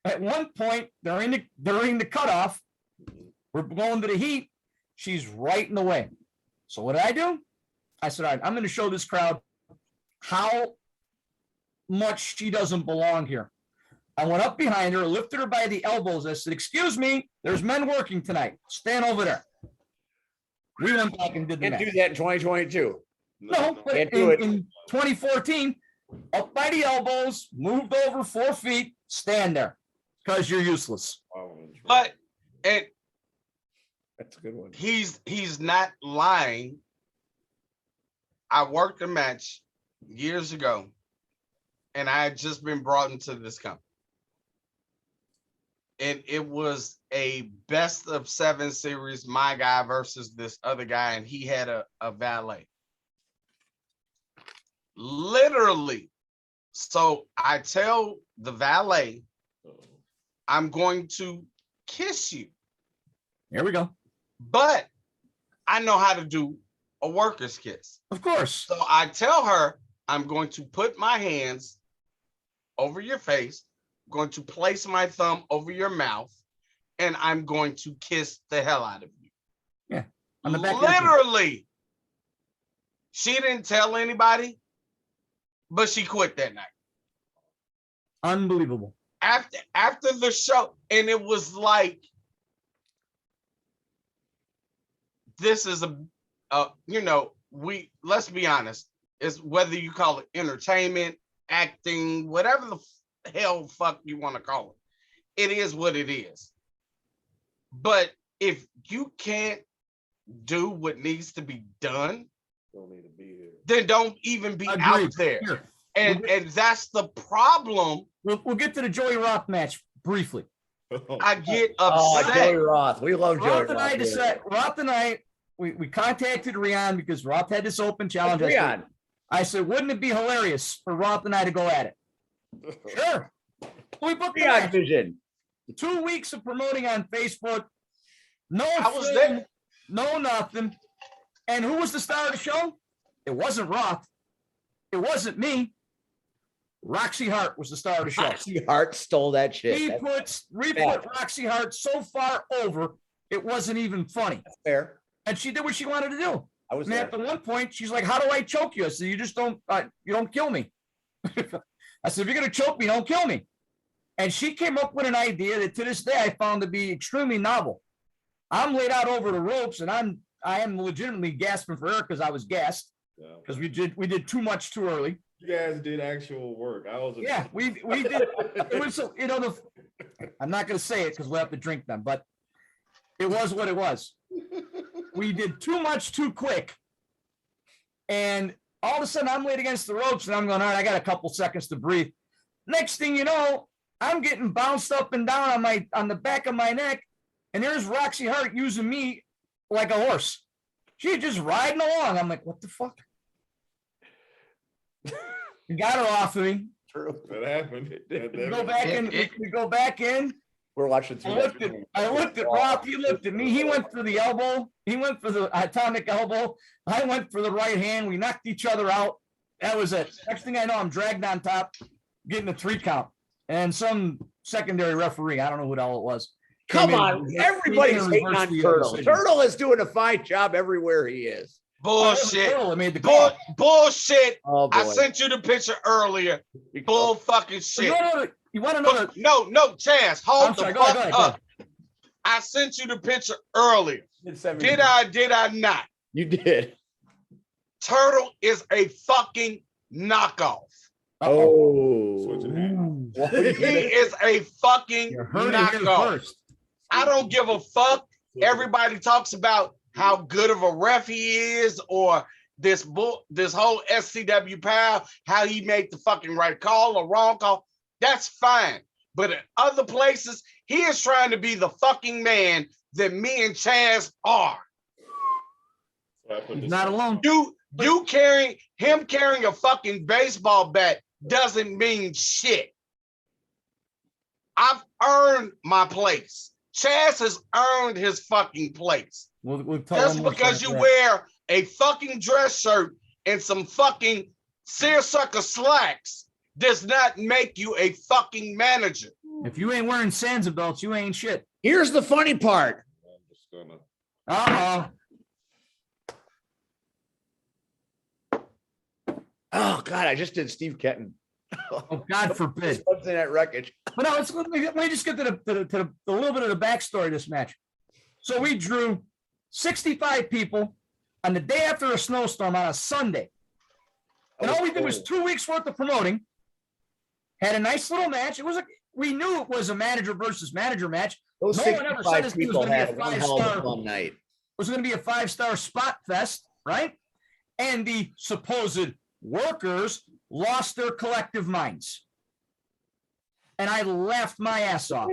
At one point during the cutoff, we're going to the heat. She's right in the way. So what did I do? I said, "All right, I'm going to show this crowd how much she doesn't belong here." I went up behind her, lifted her by the elbows. I said, "Excuse me, there's men working tonight. Stand over there." We went back and did the Can't match. do that in 2022. No, but Can't do it. in 2014, up by the elbows, moved over 4 feet, stand there because you're useless. But and That's a good one. he's not lying. I worked a match years ago, and I had just been brought into this company. And it was a best of 7 series, my guy versus this other guy, and he had a valet. Literally. So I tell the valet, "I'm going to kiss you, Here we go. but I know how to do a worker's kiss." Of course. So I tell her, "I'm going to put my hands over your face, going to place my thumb over your mouth, and I'm going to kiss the hell out of you." Yeah. On the back of the neck. Literally. She didn't tell anybody, but she quit that night. Unbelievable. After the show, and it was like, this is let's be honest, is whether you call it entertainment, acting, whatever the hell fuck you want to call it. It is what it is. But if you can't do what needs to be done, Don't need to be here. then don't even be Agreed. out there. Here, And that's the problem. we'll get to the Joey Roth match briefly. I get Oh, upset. Joey Roth. We love Joey Roth and I Roth. decided, Roth and I, we contacted Rion because Roth had this open challenge. I said, Rion. wouldn't it be hilarious for Roth and I to go at it? Sure. We booked the Rion match. Vision. 2 weeks of promoting on Facebook. No, I was film, there. no nothing. And who was the star of the show? It wasn't Roth. It wasn't me. Roxy Heart was the star of the show. Roxy Heart stole that shit. We That's put Roxy Heart so far over, it wasn't even funny. fair. And she did what she wanted to do. I was And there. at the one point, she's like, "How do I choke you?" I said, "You just don't, you don't kill me." I said, "If you're gonna choke me, don't kill me." And she came up with an idea that to this day I found to be extremely novel. I'm laid out over the ropes, and I am legitimately gasping for air because I was gassed Yeah. because we did too much too early. You guys did actual work. I was. Yeah, we did. It was, I'm not gonna say it because we'll have to drink them, but it was what it was. We did too much too quick. And all of a sudden I'm laid against the ropes and I'm going, all right, I got a couple seconds to breathe. Next thing you know, I'm getting bounced up and down on the back of my neck. And there's Roxy Hart using me like a horse. She's just riding along. I'm like, what the fuck? We got her off of me. True. That happened. We go back in. We go back in. We're watching through I looked at Roth. He looked at me. He went for the elbow. He went for the atomic elbow. I went for the right hand. We knocked each other out. That was it. Next thing I know, I'm dragged on top, getting a 3 count. And some secondary referee, I don't know who the hell it was. Come came in on. and Everybody's reversed hating on the Turtle. decision. Turtle is doing a fine job everywhere he is. Bullshit. I made the call. Bullshit. Oh, boy. I sent you the picture earlier. Bull fucking shit. You want to know the? No, Chazz, hold I'm sorry, the go fuck ahead, go ahead. up. I sent you the picture earlier. Did I not? You did. Turtle is a fucking knockoff. Oh. Switching hands. He is a fucking You heard it here knockoff. first. I don't give a fuck. Everybody talks about how good of a ref he is, or this whole SCW pal, how he made the fucking right call or wrong call. That's fine. But in other places, he is trying to be the fucking man that me and Chazz are. So I put He's this- not alone. You carrying a fucking baseball bat doesn't mean shit. I've earned my place. Chazz has earned his fucking place. We'll tell Just him what's because you right. wear a fucking dress shirt and some fucking seersucker slacks does not make you a fucking manager. If you ain't wearing Sansa belts, you ain't shit. Here's the funny part. I'm just gonna. Oh, God, I just did Steve Kenton. Oh, God forbid. What's in that wreckage? But no, let me just get to the little bit of the backstory of this match. So we drew 65 people on the day after a snowstorm on a Sunday. And all we did was 2 weeks worth of promoting. Had a nice little match. We knew it was a manager versus manager match. Those No one ever said 65 this was people gonna be a had one hell of a 5-star. fun night. It was going to be a 5-star spot fest, right? And the supposed workers lost their collective minds. And I laughed my ass off.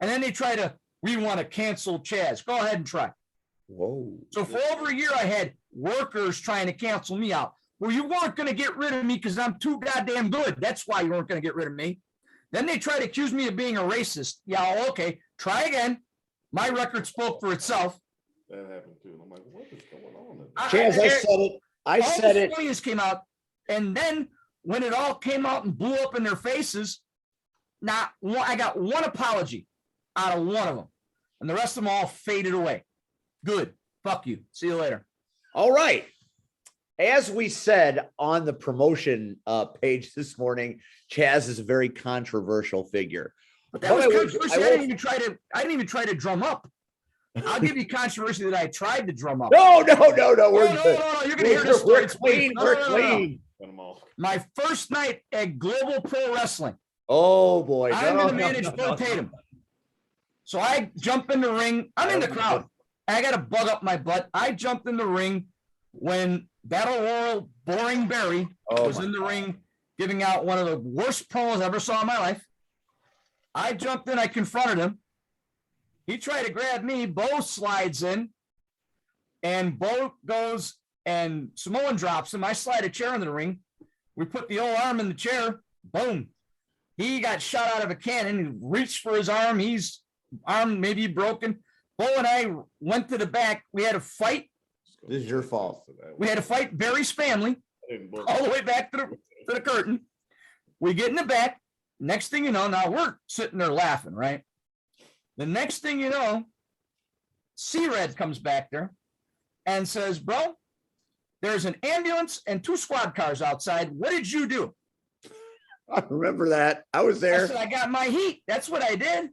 And then they try to, we want to cancel Chazz. Go ahead and try. Whoa. So for over a year, I had workers trying to cancel me out. Well, you weren't going to get rid of me because I'm too goddamn good. That's why you weren't going to get rid of me. Then they try to accuse me of being a racist. Yeah, okay. Try again. My record spoke for itself. That happened too. And I'm like, what is going on? Chaz, I said it. I All said the it. spoilers came out, and then when it all came out and blew up in their faces, I got one apology out of one of them, and the rest of them all faded away. Good. Fuck you. See you later. All right. As we said on the promotion page this morning, Chaz is a very controversial figure. But that was Wait, controversy. I didn't even try to drum up. I'll give you controversy that I tried to drum up. No, we're No, good. no. You're gonna hear this story. We're It's clean. no, We're no, no, no. clean. Cut 'em off. My first night at Global Pro Wrestling. Oh boy. I'm No, going to no, manage no, Bo no. Tatum. So I jump in the ring. I'm in the crowd. I got a bug up my butt. I jumped in the ring when Battle Royal Boring Barry Oh, was in the ring giving out one of the worst promos I ever saw in my life. I jumped in, I confronted him. He tried to grab me. Bo slides in, and Bo goes and Samoan drops him. I slide a chair in the ring. We put the old arm in the chair. Boom. He got shot out of a cannon. He reached for his arm. His arm maybe broken. Bo and I went to the back. We had a fight. This is your fault. We had a fight, Barry's family, all the way back to the curtain. We get in the back. Next thing you know, now we're sitting there laughing, right? The next thing you know, C-Red comes back there and says, bro, there's an ambulance and 2 squad cars outside. What did you do? I remember that. I was I there. said, I got my heat. That's what I did.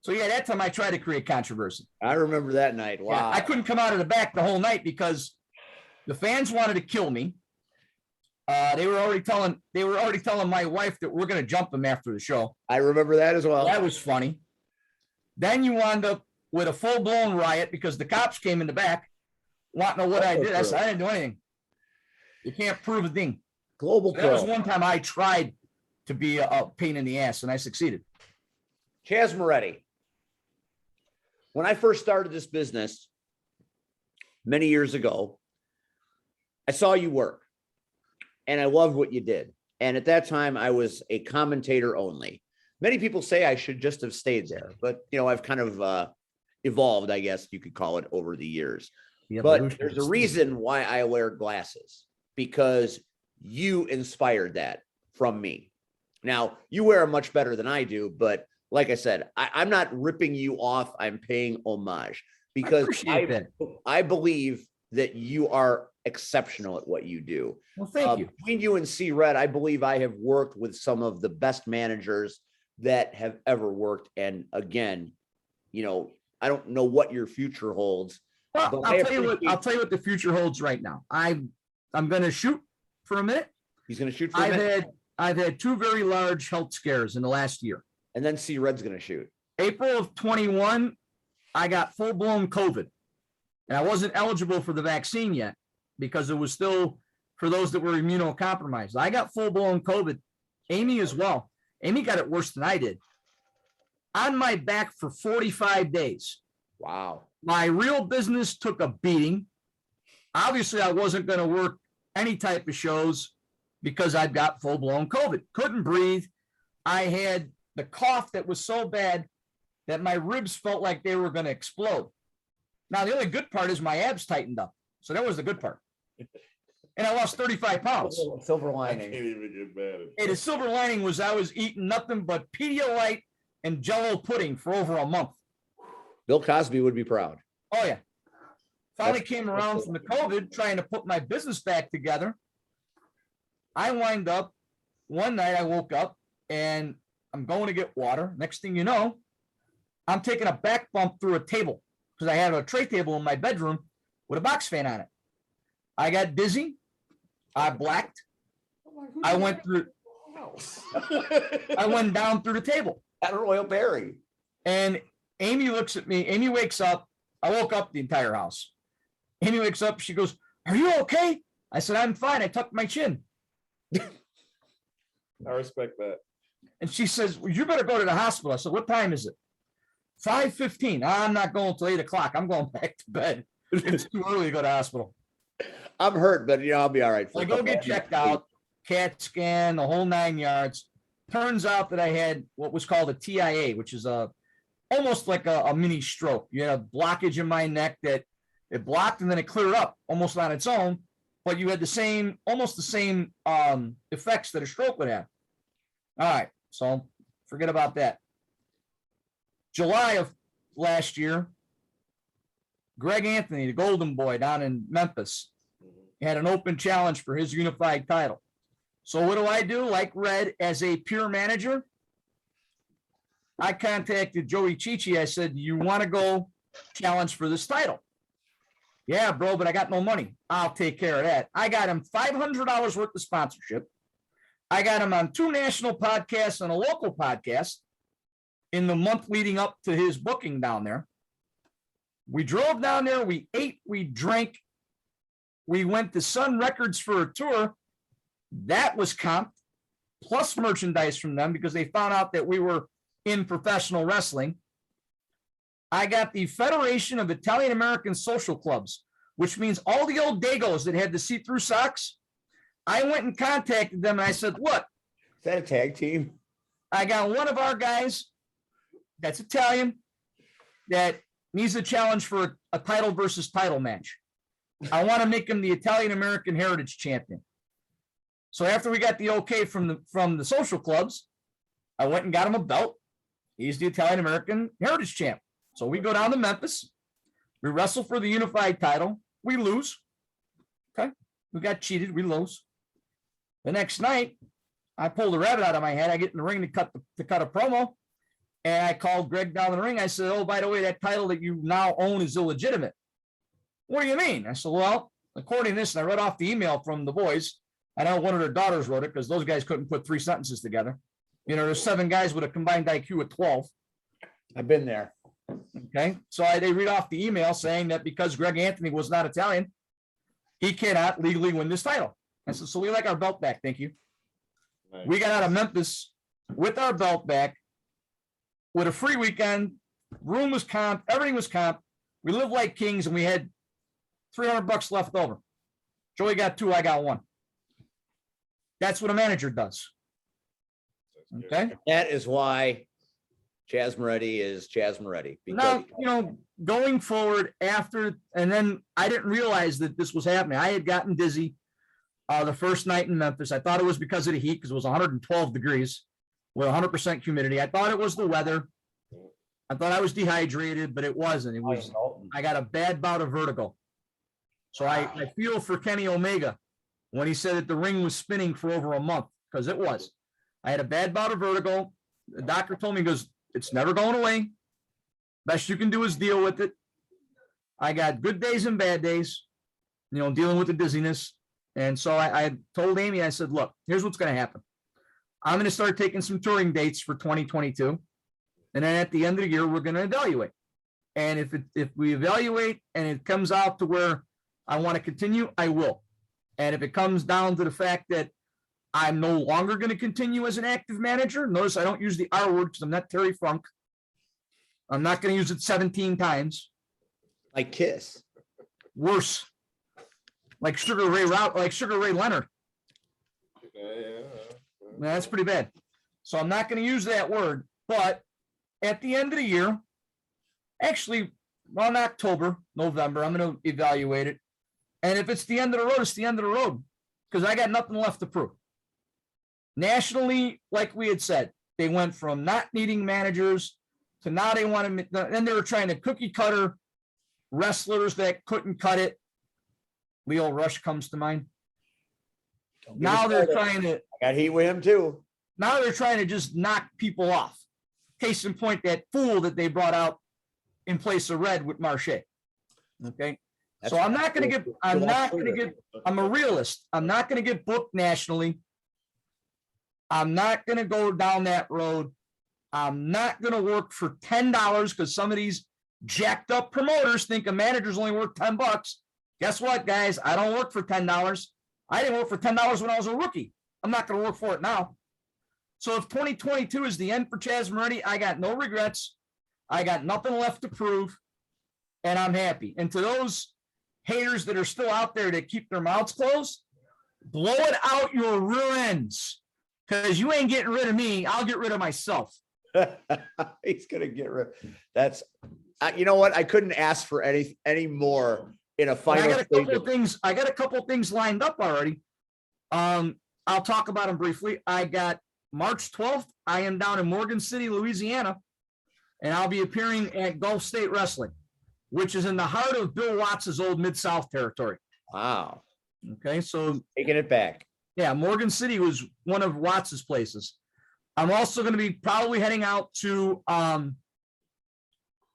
So yeah, that time I tried to create controversy. I remember that night. Yeah, Wow. I couldn't come out of the back the whole night because the fans wanted to kill me. They were already telling my wife that we're going to jump them after the show. I remember that as well. That was funny. Then you wound up with a full-blown riot because the cops came in the back wanting to know what I did. I said, I didn't do anything. You can't prove a thing. Global That was Pro. one time I tried to be a pain in the ass, and I succeeded. Chazz Moretti. When I first started this business many years ago, I saw you work and I loved what you did. And at that time, I was a commentator only. Many people say I should just have stayed there, but I've kind of evolved, I guess you could call it, over the years. But there's a reason why I wear glasses, because you inspired that from me. Now, you wear them much better than I do, but like I said, I'm not ripping you off. I'm paying homage because I believe that you are exceptional at what you do. Well, thank you. Between you and C-Red, I believe I have worked with some of the best managers that have ever worked. And again, I don't know what your future holds. Well, but I'll tell you what the future holds right now. I'm going to shoot for a minute. He's going to shoot for a minute. I've had 2 very large health scares in the last year. And then C-Red's going to shoot. April of 21, I got full-blown COVID. And I wasn't eligible for the vaccine yet because it was still for those that were immunocompromised. I got full-blown COVID. Amy as well. Amy got it worse than I did. On my back for 45 days. Wow. My real business took a beating. Obviously, I wasn't going to work any type of shows because I've got full-blown COVID. Couldn't breathe. I had the cough that was so bad that my ribs felt like they were going to explode. Now, the only good part is my abs tightened up. So that was the good part. And I lost 35 pounds. Silver I can't lining. even get mad at Hey, the silver lining was I was eating nothing but Pedialyte and Jell-O pudding for over a month. Bill Cosby would be proud. Oh, yeah. Finally came around from the COVID, trying to put my business back together. I wind up, one night I woke up and I'm going to get water. Next thing you know, I'm taking a back bump through a table because I had a tray table in my bedroom with a box fan on it. I got dizzy. I blacked. I went down through the table. At Royal Berry. And Amy looks at me. Amy wakes up. I woke up the entire house. Amy wakes up. She goes, "Are you okay?" I said, "I'm fine." I tucked my chin. I respect that. And she says, "Well, you better go to the hospital." I said, "What time is it?" 5:15. I'm not going till 8 o'clock. I'm going back to bed. It's too early to go to the hospital. I'm hurt, but I'll be all right. I go get checked out, CAT scan, the whole 9 yards. Turns out that I had what was called a TIA, which is almost like a mini stroke. You had a blockage in my neck that it blocked and then it cleared up almost on its own, but you had almost the same effects that a stroke would have. All right, so forget about that. July of last year, Greg Anthony, the Golden Boy down in Memphis, had an open challenge for his unified title. So what do? Like Red, as a pure manager, I contacted Joey Chichi. I said, "You want to go challenge for this title?" "Yeah, bro, but I got no money." "I'll take care of that." I got him $500 worth of sponsorship. I got him on 2 national podcasts and a local podcast in the month leading up to his booking down there. We drove down there. We ate. We drank. We went to Sun Records for a tour. That was comped, plus merchandise from them because they found out that we were in professional wrestling. I got the Federation of Italian American Social Clubs, which means all the old Dagos that had the see-through socks. I went and contacted them and I said, look, Is that a tag team? I got one of our guys that's Italian that needs a challenge for a title versus title match. I want to make him the Italian American Heritage Champion. So after we got the okay from the social clubs, I went and got him a belt. He's the Italian American Heritage Champ. So we go down to Memphis. We wrestle for the unified title. We lose. Okay. We got cheated. We lose. The next night, I pulled a rabbit out of my head. I get in the ring to cut a promo. And I called Greg down the ring. I said, oh, by the way, that title that you now own is illegitimate. What do you mean? I said, well, according to this, and I read off the email from the boys. I know one of their daughters wrote it because those guys couldn't put 3 sentences together. You know, there's 7 guys with a combined IQ of 12. I've been there. Okay. So they read off the email saying that because Greg Anthony was not Italian, he cannot legally win this title. I said, so we like our belt back. Thank you. Nice. We got out of Memphis with our belt back with a free weekend. Room was comp. Everything was comp. We lived like kings and we had $300 left over. Joey got 2. I got 1. That's what a manager does. Okay. That is why Chazz Moretti is Chazz Moretti. Now, you know, going forward after, and then I didn't realize that this was happening. I had gotten dizzy the first night in Memphis. I thought it was because of the heat because it was 112 degrees with 100% humidity. I thought it was the weather. I thought I was dehydrated, but it wasn't. It was, I got a bad bout of vertigo. So I feel for Kenny Omega when he said that the ring was spinning for over a month, because it was. I had a bad bout of vertigo. The doctor told me, he goes, it's never going away. Best you can do is deal with it. I got good days and bad days, you know, dealing with the dizziness. And so I told Amy, I said, look, here's what's going to happen. I'm going to start taking some touring dates for 2022. And then at the end of the year, we're going to evaluate. And if we evaluate and it comes out to where I want to continue, I will. And if it comes down to the fact that I'm no longer going to continue as an active manager, notice I don't use the R word because I'm not Terry Funk. I'm not going to use it 17 times. Like Kiss. Worse. Like Sugar Ray Leonard. Yeah. That's pretty bad. So I'm not going to use that word. But at the end of the year, actually, around October, November, I'm going to evaluate it. And if it's the end of the road, it's the end of the road, because I got nothing left to prove. Nationally, like we had said, they went from not needing managers to now they want to, then they were trying to cookie cutter wrestlers that couldn't cut it. Leo Rush comes to mind. Now they're trying to, I got heat with him too. now they're trying to just knock people off. Case in point, that fool that they brought out in place of Red with Marche. Okay. So I'm not going to get, I'm a realist. I'm not going to get booked nationally. I'm not going to go down that road. I'm not going to work for $10 because some of these jacked up promoters think a manager's only worth $10. Guess what, guys? I don't work for $10. I didn't work for $10 when I was a rookie. I'm not going to work for it now. So if 2022 is the end for Chazz Moretti, I got no regrets. I got nothing left to prove, and I'm happy. And to those haters that are still out there that keep their mouths closed, blow it out your rear ends, because you ain't getting rid of me. I'll get rid of myself. He's gonna get rid. That's, you know what? I couldn't ask for any more in a And final. I got a stage couple of- of things. I got a couple of things lined up already. I'll talk about them briefly. I got March 12th. I am down in Morgan City, Louisiana, and I'll be appearing at Gulf State Wrestling, which is in the heart of Bill Watts's old Mid-South territory. Wow, Okay, so taking it back. yeah, Morgan City was one of Watts's places. I'm also going to be probably heading out to an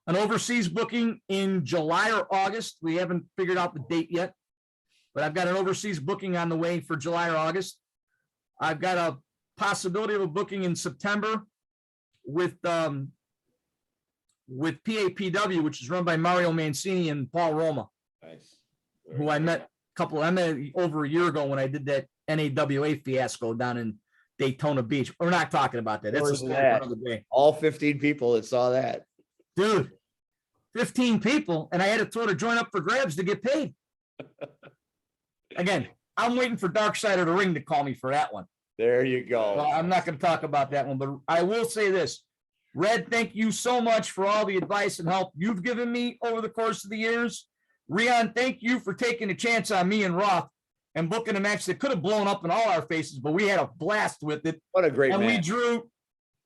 overseas booking in July or August. We haven't figured out the date yet, but I've got an overseas booking on the way for July or August. I've got a possibility of a booking in September with PAPW, which is run by Mario Mancini and Paul Roma, Nice. who I met over a year ago when I did that NAWA fiasco down in Daytona Beach. We're not talking about that. That's a Where's story that? for another day. All 15 people that saw that. Dude, 15 people, and I had to throw the joint up for grabs to get paid. Again, I'm waiting for Dark Side of the Ring to call me for that one. There you go. Well, I'm not going to talk about that one, but I will say this. Red, thank you so much for all the advice and help you've given me over the course of the years. Rion, thank you for taking a chance on me and Roth and booking a match that could have blown up in all our faces, but we had a blast with it. What a great And we match. drew,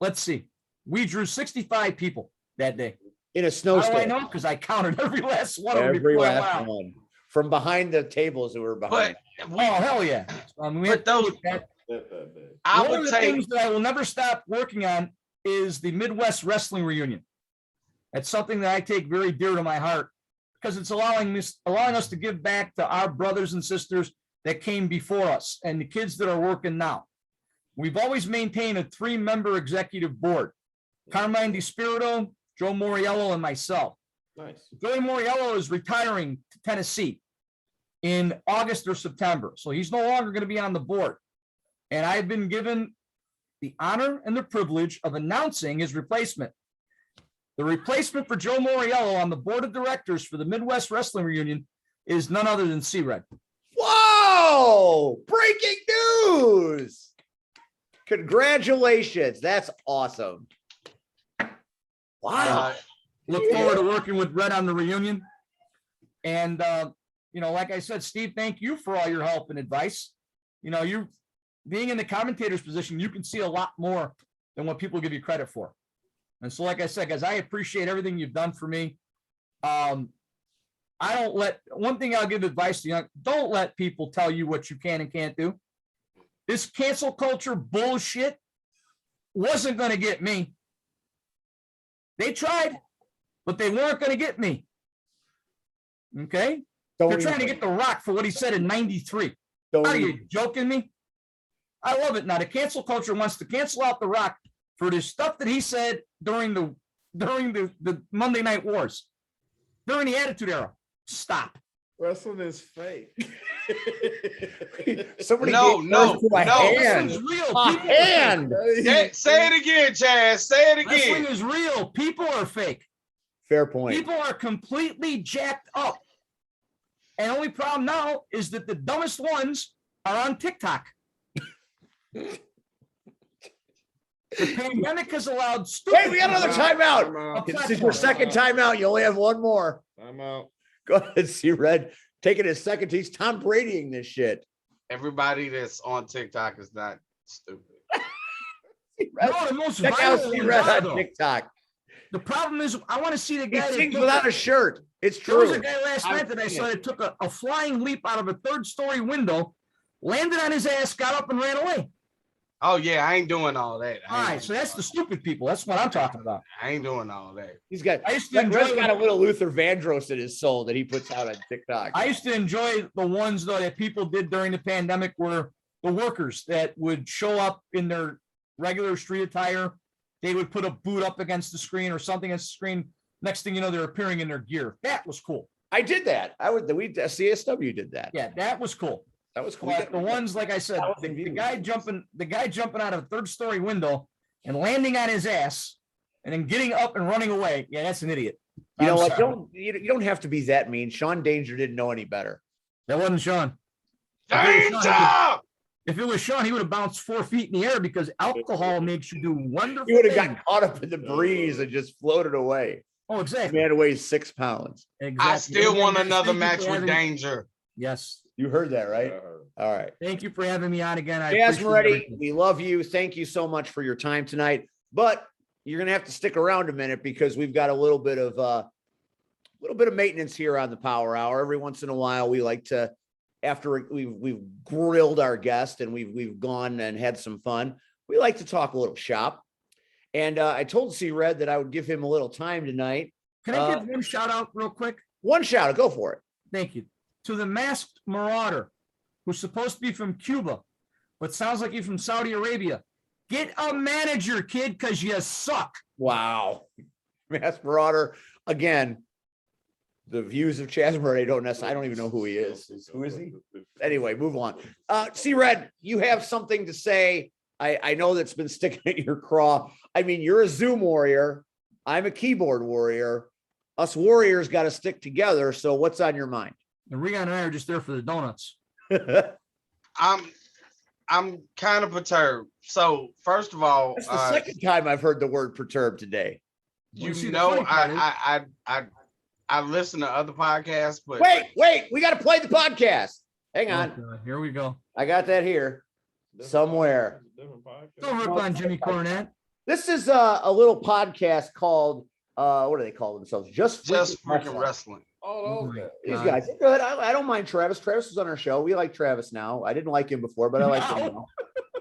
let's see, we drew 65 people that day. In a How do I snowstorm. know? Because I counted every last one of them Every before I last went out. one. From behind the tables that were behind. But Oh, we, hell yeah. We But had to those- look at- I One of would the take things that I will never stop working on is the Midwest Wrestling Reunion. That's something that I take very dear to my heart because it's allowing us to give back to our brothers and sisters that came before us and the kids that are working now. We've always maintained a 3-member executive board: Carmine DiSpirito, Joe Moriello, and myself. Nice. Joey Moriello is retiring to Tennessee in August or September, so he's no longer going to be on the board. And I've been given the honor and the privilege of announcing his replacement. The replacement for Joe Moriello on the board of directors for the Midwest Wrestling Reunion is none other than C-Red. Whoa! Breaking news! Congratulations. That's awesome. Wow. Look forward to working with Red on the reunion. And, like I said, Steve, thank you for all your help and advice. You being in the commentator's position, you can see a lot more than what people give you credit for. And so, like I said, guys, I appreciate everything you've done for me. One thing I'll give advice to don't let people tell you what you can and can't do. This cancel culture bullshit wasn't going to get me. They tried, but they weren't going to get me. Okay? They're trying to get The Rock for what he said in 93. Are you joking me? I love it. Now, the cancel culture wants to cancel out The Rock for the stuff that he said during the Monday Night Wars, during the Attitude Era. Stop. Wrestling is fake. Somebody No, gave no, birth to a no. hand. Wrestling's real. A People are fake. hand. say it again, Chaz. Say it Wrestling again. is real. People are fake. Fair point. People are completely jacked up. And the only problem now is that the dumbest ones are on TikTok. The pandemic has allowed stupid. Hey, we got another timeout. Timeout. This is your second timeout. You only have one more. I'm out. Go ahead, see Red. Taking his second. He's Tom Bradying this shit. Everybody that's on TikTok is not stupid. No, the most Check out viral see ones Red are, on though. TikTok. The problem is, I want to see the He guy. that sings took without a- a shirt. It's There was true. a guy last I've night that I seen saw that took a flying leap out of a 3rd-story window, landed on his ass, got up and ran away. Oh yeah, I ain't doing all that. All right, so that's the stupid people. That's what I'm talking about. I ain't doing all that. He's got. I used to Red's enjoy got a little Luther Vandross in his soul that he puts out on TikTok. I used to enjoy the ones though that people did during the pandemic were the workers that would show up in their regular street attire. They would put a boot up against the screen or something against the screen. Next thing you know, they're appearing in their gear. That was cool. I did that. CSW did that. Yeah, that was cool. That was cool. But the ones, like I said, That was the indeed. guy jumping out of a 3rd-story window and landing on his ass and then getting up and running away. Yeah, that's an idiot. You know I'm what? sorry. You don't have to be that mean. Sean Danger didn't know any better. That wasn't Sean. Danger! If it was Sean, he would have bounced 4 feet in the air because alcohol makes you do wonderful He would have things. got caught up in the breeze and just floated away. Oh, The exactly. man weighs 6 pounds. Exactly. I still want Thank another you match for with having- Danger. Yes. You heard that, right? All right. Thank you for having me on again. I Chazz appreciate Moretti, everything. we love you. Thank you so much for your time tonight. But you're gonna have to stick around a minute because we've got a little bit of maintenance here on the Power Hour. Every once in a while, we like to, after we've grilled our guest and we've gone and had some fun, we like to talk a little shop. And I told C Red that I would give him a little time tonight. Can I give one shout out real quick? One shout out, go for it. Thank you. To the masked marauder who's supposed to be from Cuba, but sounds like he's from Saudi Arabia. Get a manager, kid, because you suck. Wow. Mass Marauder. Again, the views of Chazz Moretti don't necessarily, I don't even know who he is. Who is he? Anyway, move on. C Red, you have something to say I know that's been sticking at your craw. I mean, you're a Zoom warrior. I'm a keyboard warrior. Us warriors got to stick together. So what's on your mind? And Rion and I are just there for the donuts. I'm kind of perturbed. So first of all, That's the second time I've heard the word perturbed today. you see, the know, funny part is- I listen to other podcasts, but Wait, we got to play the podcast. Hang on. Okay, here we go. I got that here somewhere. Don't rip on Jimmy Cornette. This is a little podcast called, what do they call themselves? Just freaking wrestling. Oh, my okay. These God. guys are good. I don't mind Travis. Travis is on our show. We like Travis now. I didn't like him before, but I like him now.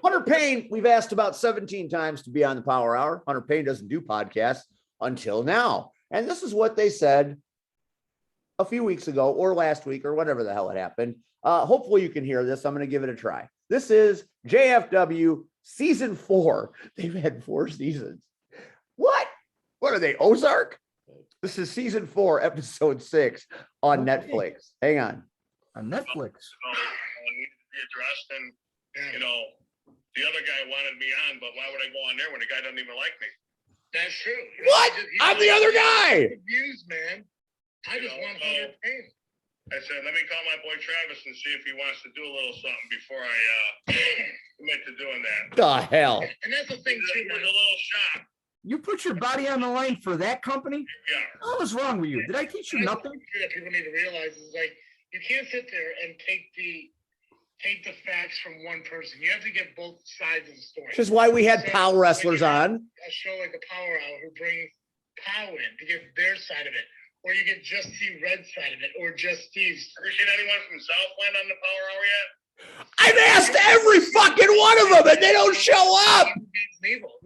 Hunter Payne, we've asked about 17 times to be on the Power Hour. Hunter Payne doesn't do podcasts until now. And this is what they said a few weeks ago or last week or whatever the hell it happened. Hopefully you can hear this. I'm going to give it a try. This is JFW season 4. They've had 4 seasons. What are they, Ozark? This is season 4, episode 6 on Netflix. Hang on. On Netflix. needed to be addressed, and you know, the other guy wanted me on, but why would I go on there when the guy doesn't even like me? That's true. What? I'm the other guy. Views, man. I just want Hunter Payne. I said, let me call my boy Travis and see if he wants to do a little something before I commit to doing that. The hell? And that's the thing too. It was a little shock. You put your body on the line for that company? Yeah. What was wrong with you? Did I teach you nothing? That people need to realize is like you can't sit there and take the facts from one person. You have to get both sides of the story. Which is why we had POW wrestlers on. A show like the Power Hour who brings POW in to get their side of it. Or you get just Steve Red's side of it, or just Steve's. Have you seen anyone from Southland on the Power Hour yet? I've asked every fucking one of them and they don't show up.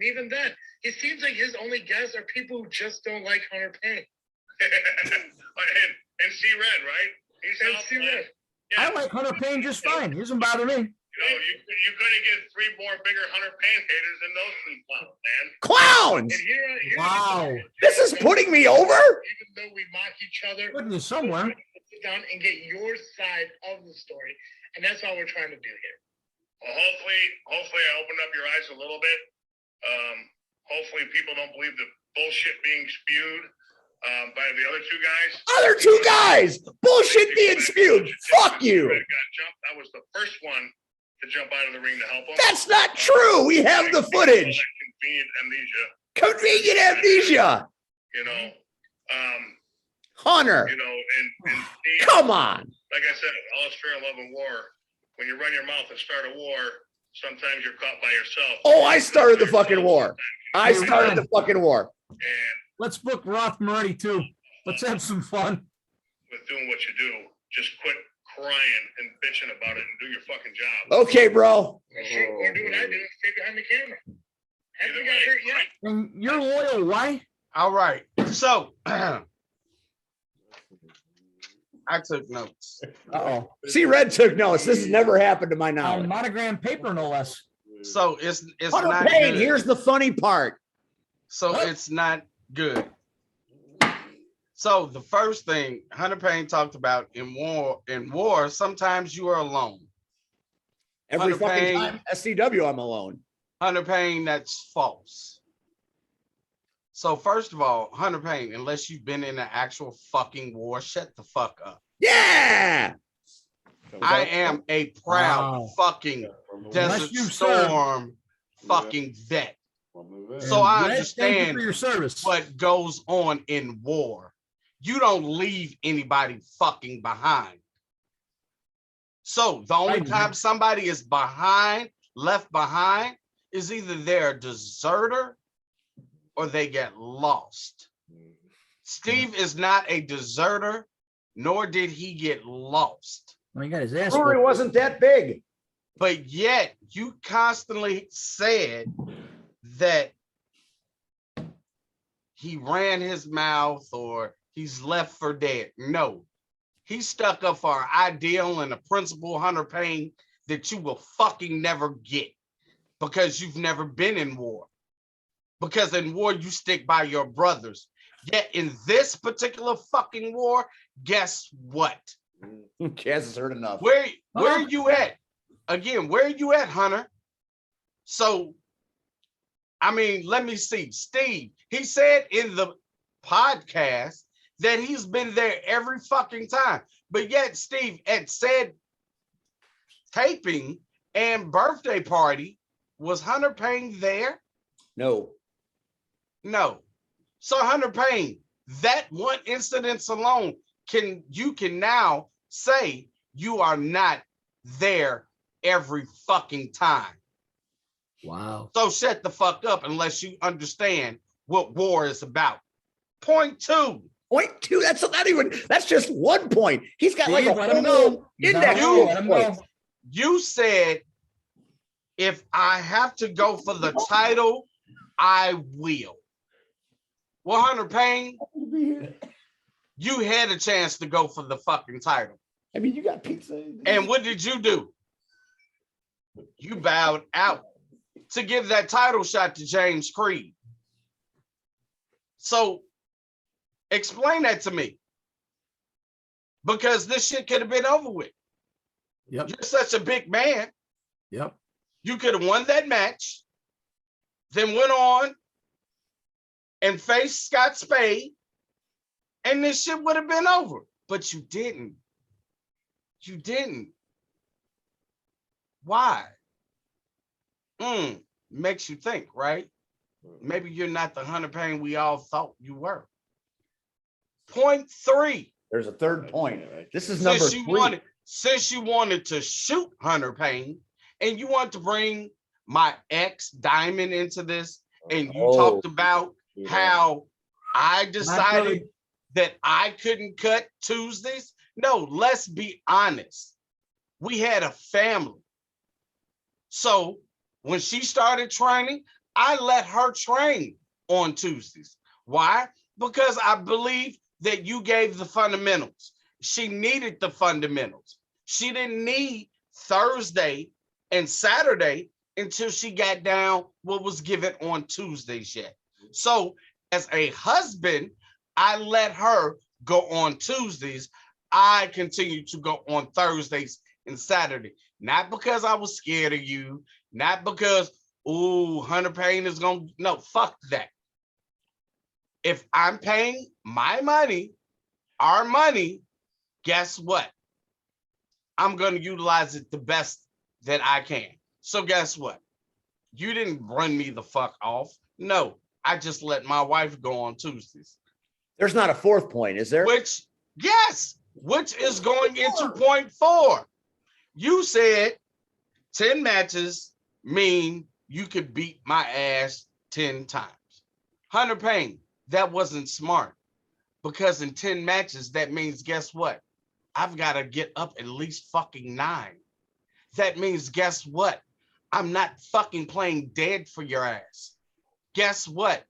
Even then, it seems like his only guests are people who just don't like Hunter Payne. and C Red, right? He's C Red. I like Hunter Payne just fine. He doesn't bother me. You know, you couldn't get 3 more bigger Hunter Payne haters than those 3 Clowns! clowns, man. And here Wow. This is putting me over? Even though we mock each other, Putting you somewhere. sit down and get your side of the story, and that's all we're trying to do here. Well, hopefully, I opened up your eyes a little bit. Hopefully, people don't believe the bullshit being spewed by the other 2 guys. Other 2 guys! Bullshit being spewed! Fuck you! I was the first one to jump out of the ring to help him. That's not true! We have the footage! Convenient amnesia. Convenient amnesia! You know, Hunter! you know, and Steve, Come on! like I said, all is fair in love and war. When you run your mouth and start a war, sometimes you're caught by yourself. Oh, I started the fucking war. I started the fucking war. And Let's book Roth Moretti too. Let's have some fun. with doing what you do, just quit crying and bitching about it and do your fucking job. Okay, bro. Or do what I do, stay behind the camera. Haven't got hurt yet. And you're loyal. Why? All right. So I took notes. Uh-oh. See, Red took notes. This has never happened to my On knowledge. monogram paper, no less. So it's Hunter not Payne, good. here's the funny part. So it's not good. So the first thing Hunter Payne talked about in war, sometimes you are alone. Every Hunter fucking Payne. time, SCW, I'm alone. Hunter Payne, that's false. So first of all, Hunter Payne, unless you've been in an actual fucking war, shut the fuck up. Yeah! I am a proud Wow. fucking Desert Unless you serve. Storm fucking vet. So And I Red, thank you understand for your service. what goes on in war. You don't leave anybody fucking behind. So the only Right, time man. somebody is left behind, is either they're a deserter or they get lost. Steve is not a deserter, nor did he get lost. When he got his ass Brewery whooped. wasn't that big. But yet you constantly said that he ran his mouth or he's left for dead. No, he stuck up for an ideal and a principle, Hunter Payne, that you will fucking never get because you've never been in war. Because in war, you stick by your brothers. Yet in this particular fucking war, guess what? Chazz has heard enough. Where are you at? Again, where are you at, Hunter? So, I mean, let me see. Steve, he said in the podcast that he's been there every fucking time. But yet, Steve, at said taping and birthday party, was Hunter Payne there? No. No. So Hunter Payne, that one incident alone, you can now say you are not there every fucking time. Wow. So shut the fuck up unless you understand what war is about. Point 2. Point 2. That's not even. That's just 1 point. He's got like a Steve, let him whole know. index. You- of Let him points. know. You said if I have to go for the title, I will. Well, Hunter Payne, you had a chance to go for the fucking title. I mean, you got pizza. And what did you do? You bowed out to give that title shot to James Creed. So explain that to me. Because this shit could have been over with. Yep. You're such a big man. Yep. You could have won that match, then went on and faced Scott Spade, and this shit would have been over. But you didn't. You didn't. Why? Makes you think, right? Maybe you're not the Hunter Payne we all thought you were. Point 3. There's a third point. This is number 3. Since you wanted to shoot Hunter Payne and you want to bring my ex Diamond into this, and you talked about how I decided that I couldn't cut Tuesdays. No, let's be honest. We had a family. So when she started training, I let her train on Tuesdays. Why? Because I believe that you gave the fundamentals. She needed the fundamentals. She didn't need Thursday and Saturday until she got down what was given on Tuesdays yet. So as a husband, I let her go on Tuesdays. I continue to go on Thursdays and Saturday. Not because I was scared of you, not because, ooh, Hunter Payne is going to, no, fuck that. If I'm paying my money, our money, guess what? I'm going to utilize it the best that I can. So guess what? You didn't run me the fuck off. No, I just let my wife go on Tuesdays. There's not a 4th point, is there? Which is going into point 4. You said 10 matches mean you could beat my ass 10 times. Hunter Payne, that wasn't smart. Because in 10 matches, that means, guess what? I've got to get up at least fucking 9. That means, guess what? I'm not fucking playing dead for your ass. Guess what?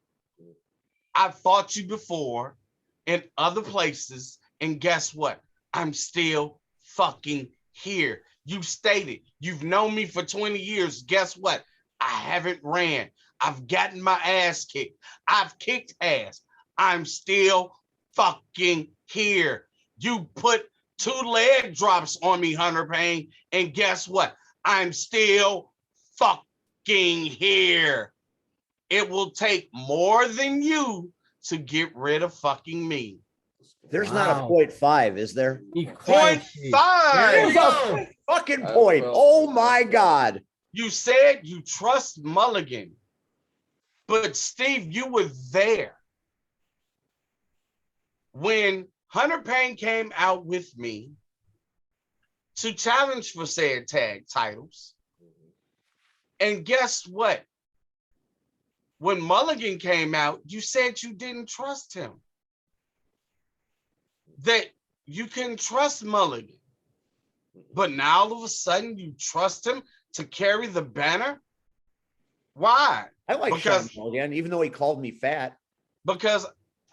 I've fought you before in other places, and guess what? I'm still fucking here. You stated you've known me for 20 years. Guess what? I haven't ran. I've gotten my ass kicked. I've kicked ass. I'm still fucking here. You put 2 leg drops on me, Hunter Payne, and guess what? I'm still fucking here. It will take more than you to get rid of fucking me. There's not a Wow. point 5, is there? Be Point quiet, Steve. There you 5. go. Fucking point. Oh my God. You said you trust Mulligan, but Steve, you were there when Hunter Payne came out with me to challenge for said tag titles. And guess what? When Mulligan came out, you said you didn't trust him. That you can trust Mulligan. But now all of a sudden you trust him to carry the banner? Why? I like Because- Sean Mulligan, even though he called me fat. Because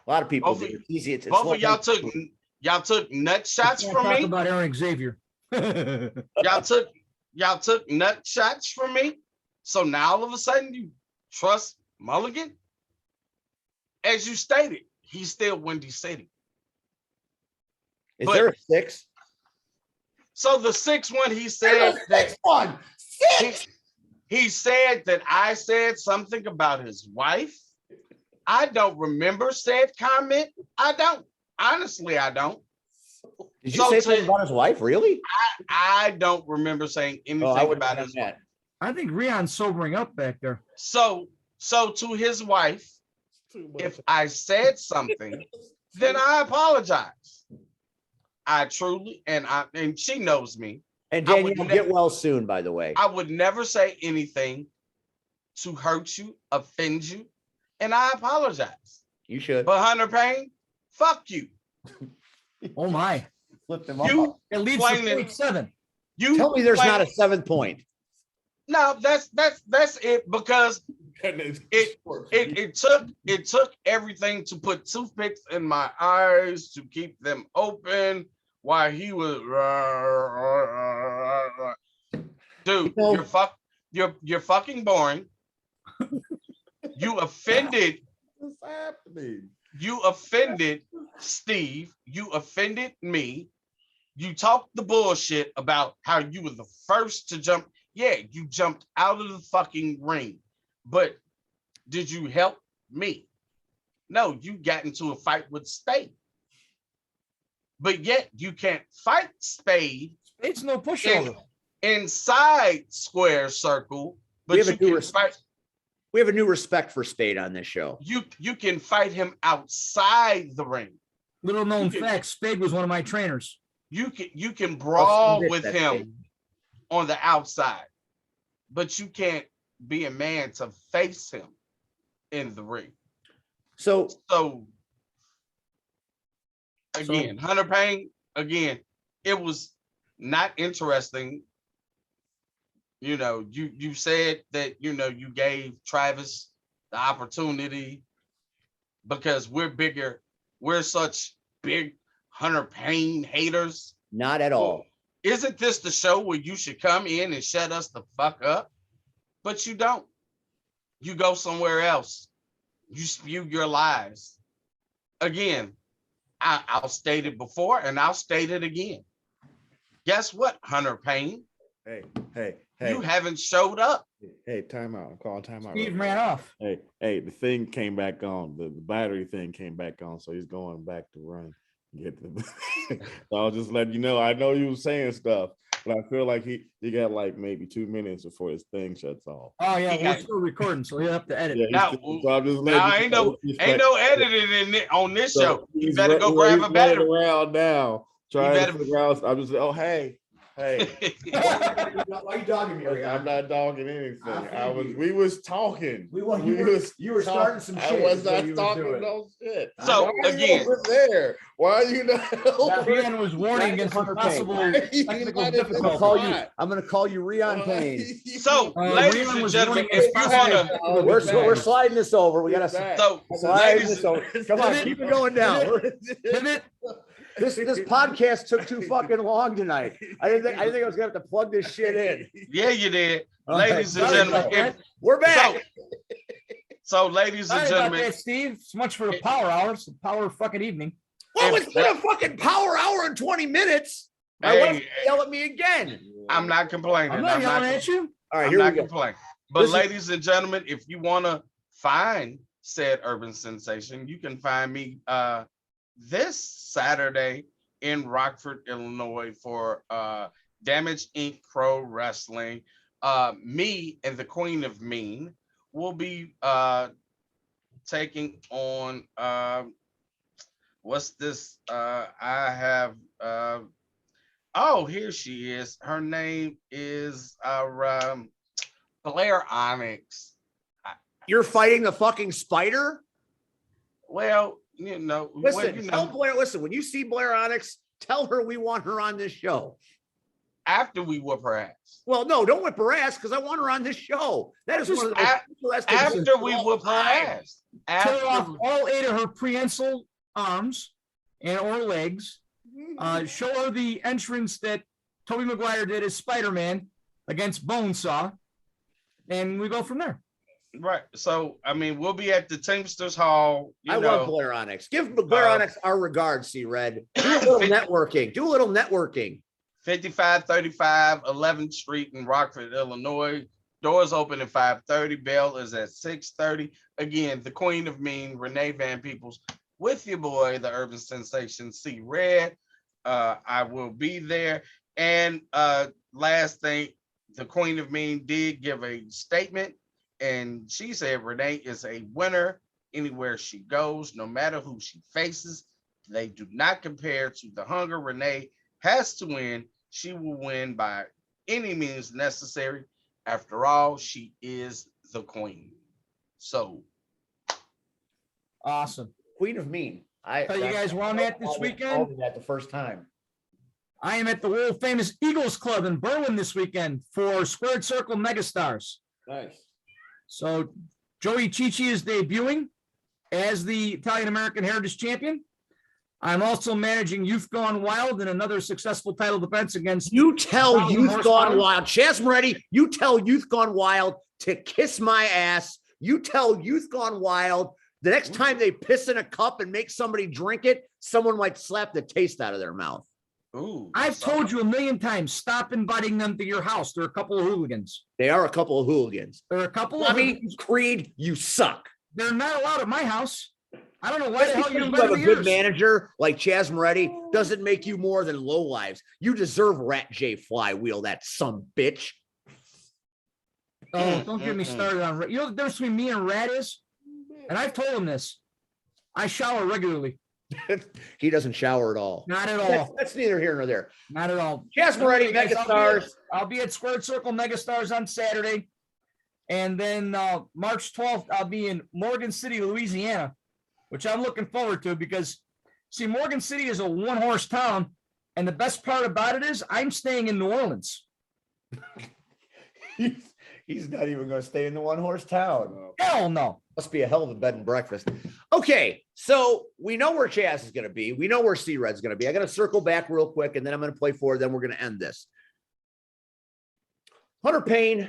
A lot of people Both of do. It's easy. It's both low of y'all hanging took fruit. nut shots Can't from talk me. about Aaron Xavier. Y'all took nut shots from me. So now all of a sudden you trust Mulligan? As you stated, he's still Windy City. Is but- there a 6? So the 6th one, he There's said a that 6th one. 6. He said that I said something about his wife. I don't remember said comment. I don't. Honestly, I don't. Did you say something about his wife? Really? I don't remember saying anything Oh, I would about have his wife. that. I think Rion's sobering up back there. So to his wife, Too much. if I said something, then I apologize. I truly, and she knows me. And I would Danielle, get well soon, by the way. I would never say anything to hurt you, offend you, and I apologize. You should. But Hunter Payne, fuck you. Oh my. Flip them up. You It leads Playing to it. point 7. you Tell me there's playing- not a 7th point. No, that's it because it took everything to put toothpicks in my eyes to keep them open while he was dude, You know- you're fucking boring. You offended What's happening? You offended Steve. You offended me. You talked the bullshit about how you were the first to jump. Yeah, you jumped out of the fucking ring. But did you help me? No, you got into a fight with Spade. But yet you can't fight Spade It's no pushover. inside square circle. But We have a you new can respect. fight. We have a new respect for Spade on this show. You can fight him outside the ring. Little known You can- fact, Spade was one of my trainers. You can brawl Admit with that, him Spade. on the outside, but you can't be a man to face him in the ring. So So again, Hunter Payne, again, it was not interesting. You know, you said that, you know, you gave Travis the opportunity because we're bigger, we're such big Hunter Payne haters. not at all. Isn't this the show where you should come in and shut us the fuck up? But you don't. You go somewhere else. You spew your lies. Again, I'll state it before and I'll state it again. Guess what, Hunter Payne? Hey, hey, You haven't showed up. hey, time out. I'm calling time out. Steve ran off. Hey, the thing came back on. The battery thing came back on, so he's going back to run. Get the so I'll just let you know. I know you were saying stuff, but I feel like he got like maybe 2 minutes before his thing shuts off. Oh yeah, He we're got- still recording, so he'll have to edit. Yeah, Now- so I'm just letting Now you ain't know, no editing on this show. You he's better go he's grab a running battery. around now, trying better- to figure out. I'm just hey. Why are you dogging me? I'm not dogging anything. We was talking. You were starting some I shit. was is what not you were talking doing. no shit. So, Why are you again- over there? Why are you not? Rion was warning against Hunter Payne. possible Why are you technical not in the I'm gonna call you. spot? I'm gonna call you Rion Payne. So, ladies Rion and was gentlemen, warning if you us wanna, possible- We're sliding this over. We gotta so slide ladies, this over. Come on, keep it going now. Pivot. This podcast took too fucking long tonight. I didn't think I was gonna have to plug this shit in. yeah, you did. All Ladies right, and sorry gentlemen, about if, that. We're back. so ladies and Sorry about gentlemen, that, Steve. So much for the power hours, the power of fucking evening. Well, if it's been a fucking power hour and 20 minutes. My Hey, wife's gonna yell at me again. I'm not complaining. I'm not yelling at you. All right, I'm here not we go. complaining. But This is- ladies and gentlemen, if you want to find said urban sensation, you can find me this Saturday in Rockford, Illinois for Damage Inc. Pro Wrestling. Me and the Queen of Mean will be taking on what's this? I have oh, here she is. Her name is Blair Onyx. You're fighting the fucking spider? Well, you know, Listen, tell Blair, listen, when you see Blair Onyx, tell her we want her on this show. after we whoop her ass. Well, no, don't whip her ass because I want her on this show. That is one of the best things After we of all whoop her time. ass. Tear off After, all 8 of her prehensile arms and or legs. Show her the entrance that Tobey Maguire did as Spider-Man against Bonesaw. And we go from there. right. So, I mean, we'll be at the Teamsters Hall. You I know, love Blair Onyx. Give Blair Onyx our regards, C-Red. Do a little networking. Do a little networking. 5535 11th Street in Rockford, Illinois. Doors open at 5:30. Bell is at 6:30. Again, the Queen of Mean, Renee Van Peebles, with your boy, the urban sensation C Red. I will be there. And last thing, the Queen of Mean did give a statement, and she said Renee is a winner anywhere she goes, no matter who she faces. They do not compare to the hunger. Renee has to win. She will win by any means necessary. After all, she is the queen. So Awesome. Queen of Mean. Tell you guys where I'm at this weekend. That the first time. I am at the world famous Eagles Club in Berlin this weekend for Squared Circle Megastars. Nice. So Joey Chichi is debuting as the Italian American Heritage Champion. I'm also managing Youth Gone Wild in another successful title defense against. You tell Thousand Youth horsepower. Gone Wild, Chazz Moretti, you tell Youth Gone Wild to kiss my ass. You tell Youth Gone Wild the next time they piss in a cup and make somebody drink it, someone might slap the taste out of their mouth. ooh, I've told you a million times, stop inviting them to your house. They're a couple of hooligans. They are a couple of hooligans. They're a couple of. Tommy Creed, you suck. They're not allowed at my house. I don't know why the Just hell you because you have a invited good yours. manager like Chazz Moretti doesn't make you more than lowlives. You deserve Rat J Flywheel, that some bitch. Oh, don't get me started on. You know the difference between me and Rat is, and I've told him this. I shower regularly. He doesn't shower at all. Not at That's, all. that's neither here nor there. Not at all. Chazz Moretti, Guys, Megastars. I'll be at Squared Circle Megastars on Saturday. And then March 12th, I'll be in Morgan City, Louisiana, which I'm looking forward to because, see, Morgan City is a one-horse town. And the best part about it is I'm staying in New Orleans. He's not even going to stay in the one horse town. Hell no. Must be a hell of a bed and breakfast. Okay, so we know where Chazz is going to be. We know where C Red's going to be. I got to circle back real quick, and then I'm going to play forward. Then we're going to end this. Hunter Payne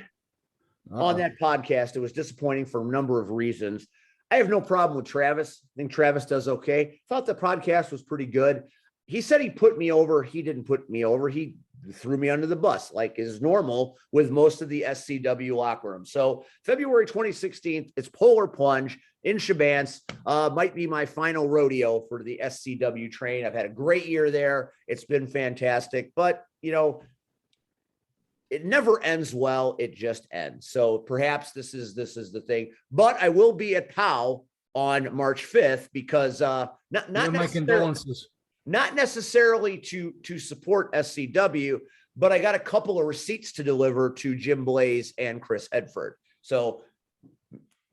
on that podcast. It was disappointing for a number of reasons. I have no problem with Travis. I think Travis does okay. Thought the podcast was pretty good. He said he put me over. He didn't put me over. He threw me under the bus, like is normal with most of the SCW locker room. So February 2016, it's Polar Plunge in Shabance. Might be my final rodeo for the SCW train. I've had a great year there. It's been fantastic, but you know, it never ends well. It just ends. So perhaps this is the thing, but I will be at POW on March 5th because not My condolences. not necessarily to support SCW, but I got a couple of receipts to deliver to Jim Blaze and Chris Hedford. So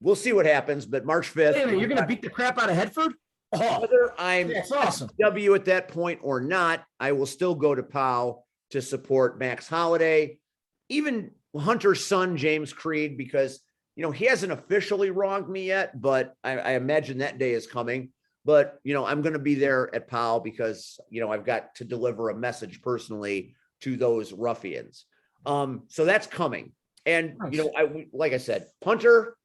we'll see what happens, but March 5th. Wait a minute, you're going to beat the crap out of Hedford? Oh, Whether I'm that's awesome. SCW at that point or not, I will still go to POW to support Max Holiday, even Hunter's son, James Creed, because, you know, he hasn't officially wronged me yet, but I imagine that day is coming. But, you know, I'm going to be there at POW because, you know, I've got to deliver a message personally to those ruffians. So that's coming. And, you know, like I said, Hunter,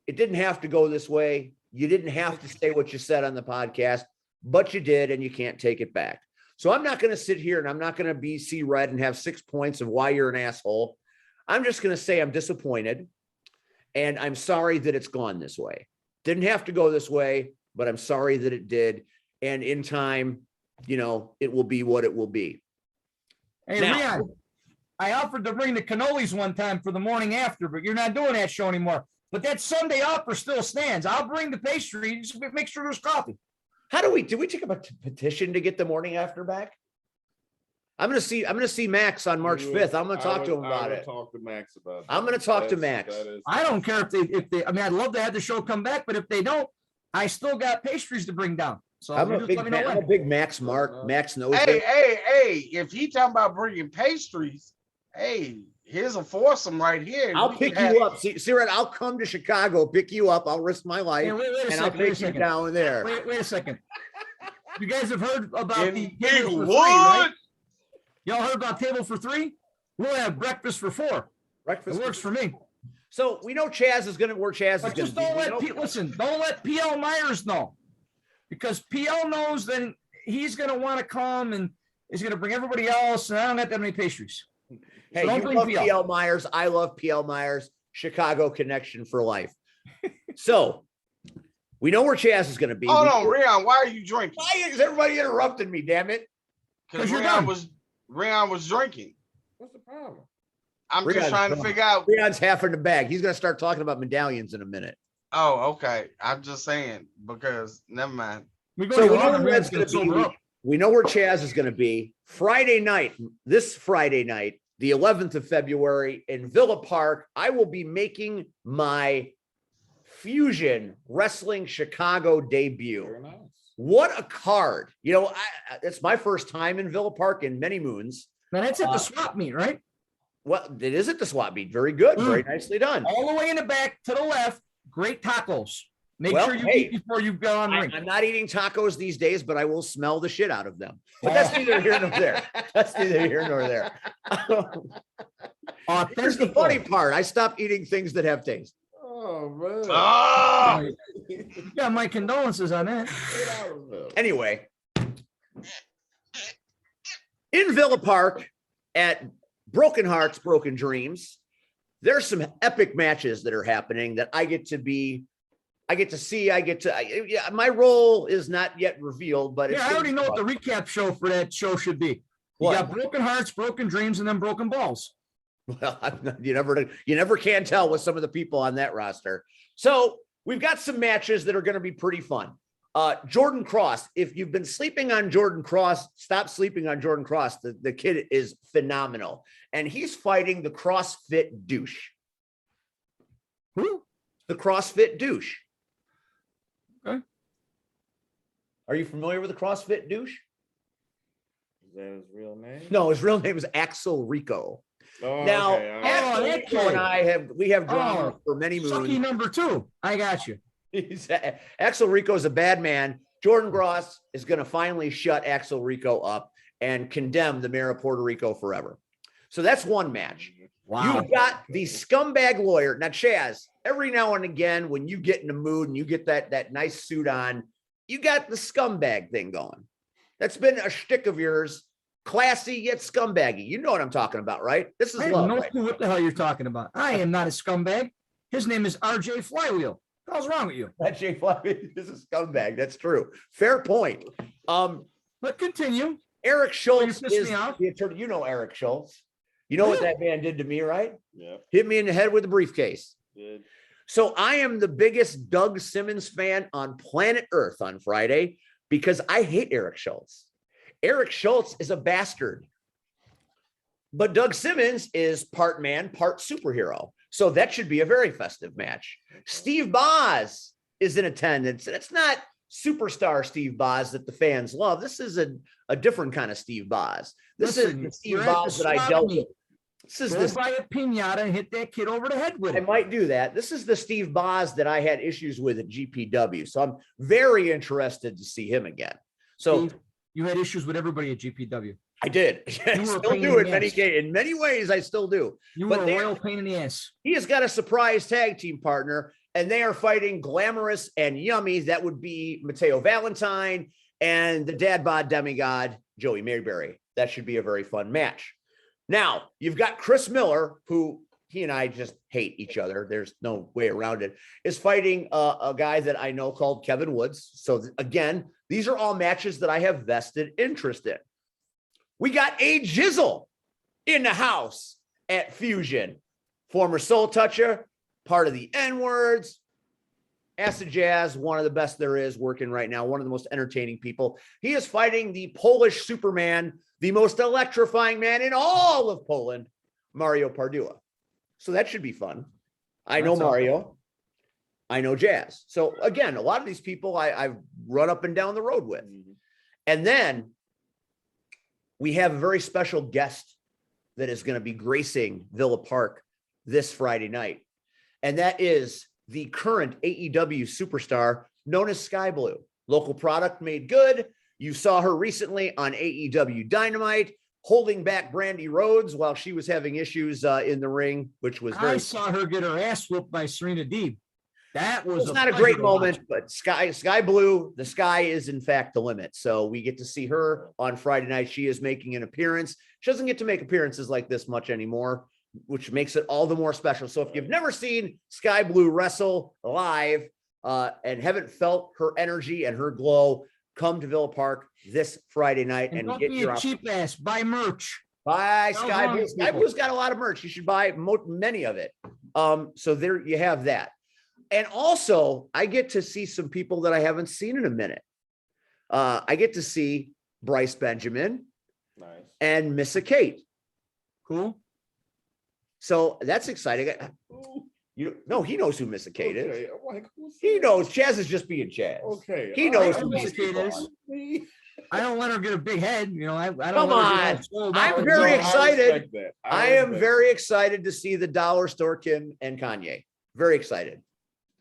it didn't have to go this way. You didn't have to say what you said on the podcast, but you did, and you can't take it back. So I'm not going to sit here and I'm not going to be C Red and have 6 points of why you're an asshole. I'm just going to say I'm disappointed and I'm sorry that it's gone this way. Didn't have to go this way, but I'm sorry that it did. And in time, you know, it will be what it will be. Hey, Now- Leon, I offered to bring the cannolis one time for the morning after, but you're not doing that show anymore. But that Sunday offer still stands. I'll bring the pastry. Just make sure there's coffee. Did we take up a petition to get the morning after back? I'm going to see Max on March 5th. I'm going to talk to him about it. Talk to Max about I'm gonna talk to Max. I don't care if they, I mean, I'd love to have the show come back, but if they don't, I still got pastries to bring down. So I'm you a just big, let me know I'm when. a big Max mark. Max knows Hey, it. hey, if he talking about bringing pastries, hey, here's a foursome right here. I'll We pick can have- you up. See, Red, I'll come to Chicago, pick you up. I'll risk my life, Hey, wait a and I'll second, wait a take you second. down there. Wait a second. You guys have heard about In the Big table for Wood. three, right? Y'all heard about table for three? We'll have breakfast for four. It Breakfast works for me. So we know Chazz is going to where Chazz is But going just to be. don't We let know- listen. Don't let PL Myers know, because PL knows then he's going to want to come and he's going to bring everybody else, and I don't have that many pastries. Hey, So don't you bring love PL. PL Myers. I love PL Myers. Chicago connection for life. So we know where Chazz is going to be. Hold We- on, Rion, why are you drinking? Why is everybody interrupting me? Damn it! Because 'Cause you're Rion was drinking. What's the problem? I'm Rion's just trying to drunk. figure out. Leon's half in the bag. He's going to start talking about medallions in a minute. Oh, okay. I'm just saying because never mind. We go So to we know Ron, where Rand's that's gonna going to sober be. up. We know where Chazz is going to be Friday night. This Friday night, the 11th of February in Villa Park. I will be making my Fusion Wrestling Chicago debut. Very nice. What a card! You know, it's my first time in Villa Park in many moons. Now that's at the swap meet, right? Well, it is at the swap meet. Very good. Very nicely done. All the way in the back to the left. Great tacos. Make Well, sure you hey, eat before you go on ring. I'm not eating tacos these days, but I will smell the shit out of them. But that's neither here nor there. That's neither here nor there. Here's the funny part. I stopped eating things that have taste. Oh man. Oh, Yeah, my condolences on that. Get out of there. Anyway, in Villa Park at Broken Hearts, Broken Dreams, there's some epic matches that are happening that I get to see. Yeah, my role is not yet revealed, but Yeah, I already know what the recap show for that show should be. You What? got broken hearts, broken dreams, and then broken balls. Well, you never can tell with some of the people on that roster. So we've got some matches that are going to be pretty fun. Jordan Cross. If you've been sleeping on Jordan Cross, stop sleeping on Jordan Cross. The kid is phenomenal, and he's fighting the CrossFit douche. Who? The CrossFit douche. Okay. Are you familiar with the CrossFit douche? Is that his real name? No, his real name is Axel Rico. Oh, Now, okay, all right. Axel that Rico and kid. I have drawn Oh, for many moons. Sucky number 2. I got you. Axel Rico is a bad man. Jordan Cross is going to finally shut Axel Rico up and condemn the mayor of Puerto Rico forever. So that's one match. Wow. You've got the scumbag lawyer. Now, Chazz, every now and again, when you get in the mood and you get that nice suit on, you got the scumbag thing going. That's been a shtick of yours. Classy yet scumbaggy. You know what I'm talking about, right? This is I have love. no Right? clue what the hell you're talking about. I am not a scumbag. His name is RJ Flywheel. What the hell's wrong with you? That Jay Fleming is a scumbag. That's true. Fair point. But continue. Eric Schultz pissed is me off. the attorney. You know Eric Schultz. You know what that man did to me, right? Yeah. Hit me in the head with a briefcase. Good. So I am the biggest Doug Simmons fan on planet Earth on Friday because I hate Eric Schultz. Eric Schultz is a bastard. But Doug Simmons is part man, part superhero. So that should be a very festive match. Steve Boz is in attendance. And it's not superstar Steve Boz that the fans love. This is a different kind of Steve Boz. This Listen, is the you're Steve at Boz the that I swap dealt meet. with. This is Go this. buy a pinata and hit that kid over the head with I it. might do that. This is the Steve Boz that I had issues with at GPW. So I'm very interested to see him again. So Steve, you had issues with everybody at GPW. I did. I You were a still pain do in in the many ass. in many ways. I still do. You But were a they- royal pain in the ass. He has got a surprise tag team partner, and they are fighting Glamorous and Yummy. That would be Mateo Valentine and the dad bod demigod, Joey Mayberry. That should be a very fun match. Now, you've got Chris Miller, who he and I just hate each other. There's no way around it, is fighting a guy that I know called Kevin Woods. So again, these are all matches that I have vested interest in. We got a Jizzle in the house at Fusion. Former Soul Toucher, part of the N-Words. Acid Jazz, one of the best there is working right now, one of the most entertaining people. He is fighting the Polish Superman, the most electrifying man in all of Poland, Mario Pardua. So that should be fun. I know That's awesome. Mario. I know Jazz. So again, a lot of these people I've run up and down the road with. And then we have a very special guest that is going to be gracing Villa Park this Friday night. And that is the current AEW superstar known as Sky Blue. Local product made good. You saw her recently on AEW Dynamite, holding back Brandy Rhodes while she was having issues in the ring, which was I very. saw her get her ass whooped by Serena Deeb. That was It's not a great pleasure to watch. moment, but Sky Blue, the sky is in fact the limit. So we get to see her on Friday night. She is making an appearance. She doesn't get to make appearances like this much anymore, which makes it all the more special. So if you've never seen Sky Blue wrestle live and haven't felt her energy and her glow, come to Villa Park this Friday night And and don't get be your a cheap ass. Buy merch. Buy Tell Sky wrong Blue. Sky people. Blue's got a lot of merch. You should buy many of it. So there you have that. And also, I get to see some people that I haven't seen in a minute. I get to see Bryce Benjamin Nice. and Missa Kate. Cool. So that's exciting. No, he knows who Missa Kate is. Okay, I'm like, who's He that? knows. Chazz is just being Chazz. Okay. He all knows right, who Missa Missa Kate Kate is. is. Me. I don't let her get a big head. You know, I don't Come let her get on. all swelled I'm up. very I excited. respect that. I am respect very excited to see the Dollar Store Kim and Kanye. Very excited.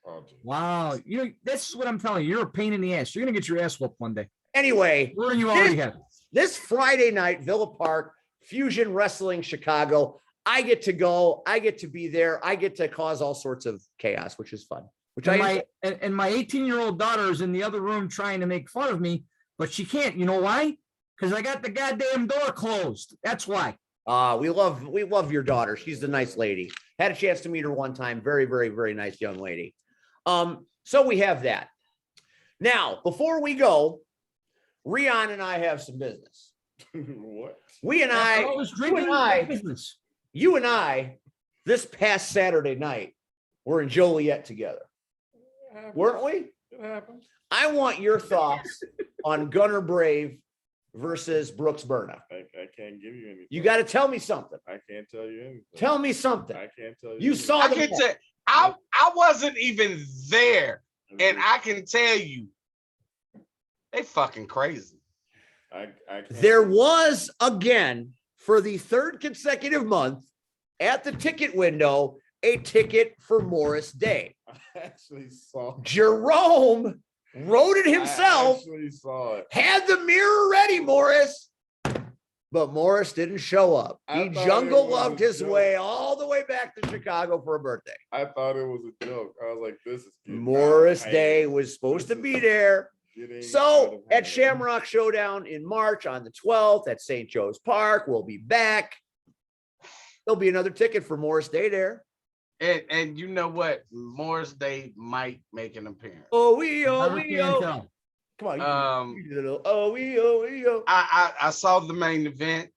that. Oh, geez. Wow. You know, that's what I'm telling you. You're a pain in the ass. You're going to get your ass whooped one day. Anyway, More than you already have. this Friday night, Villa Park, Fusion Wrestling Chicago. I get to go. I get to be there. I get to cause all sorts of chaos, which is fun. Which And my 18-year-old daughter is in the other room trying to make fun of me, but she can't. You know why? Because I got the goddamn door closed. That's why. we love your daughter. She's a nice lady. Had a chance to meet her one time. Very, very, very nice young lady. So we have that. Now, before we go, Rion and I have some business. What? We and I, I was you drinking and I, business. you and I, this past Saturday night, were in Joliet together, It happens. weren't we? It happens. I want your thoughts on Gunner Brave versus Brooks Burna. I can't give you anything. You got to tell me something. I can't tell you anything. Tell me something. I can't tell you. You anything. saw I the can match. tell. I wasn't even there, and I can tell you, they fucking crazy. I can't. There was again for the third consecutive month at the ticket window a ticket for Morris Day. I actually saw. Jerome wrote it I himself, actually saw it. had the mirror ready, Morris, but Morris didn't show up. I He thought jungle it was loved a his joke. way all the way back to Chicago for a birthday. I thought it was a joke. I was like, "This is getting Morris out of Day hand. was supposed to This be is there. getting out So of at hand. Shamrock Showdown in March on the 12th at St. Joe's Park, we'll be back. There'll be another ticket for Morris Day there. And you know what? Morris Day might make an appearance. Oh, we, oh, Never we, can oh. tell. Come on. Um, You do the little, oh, we, oh, we, oh. I saw the main event.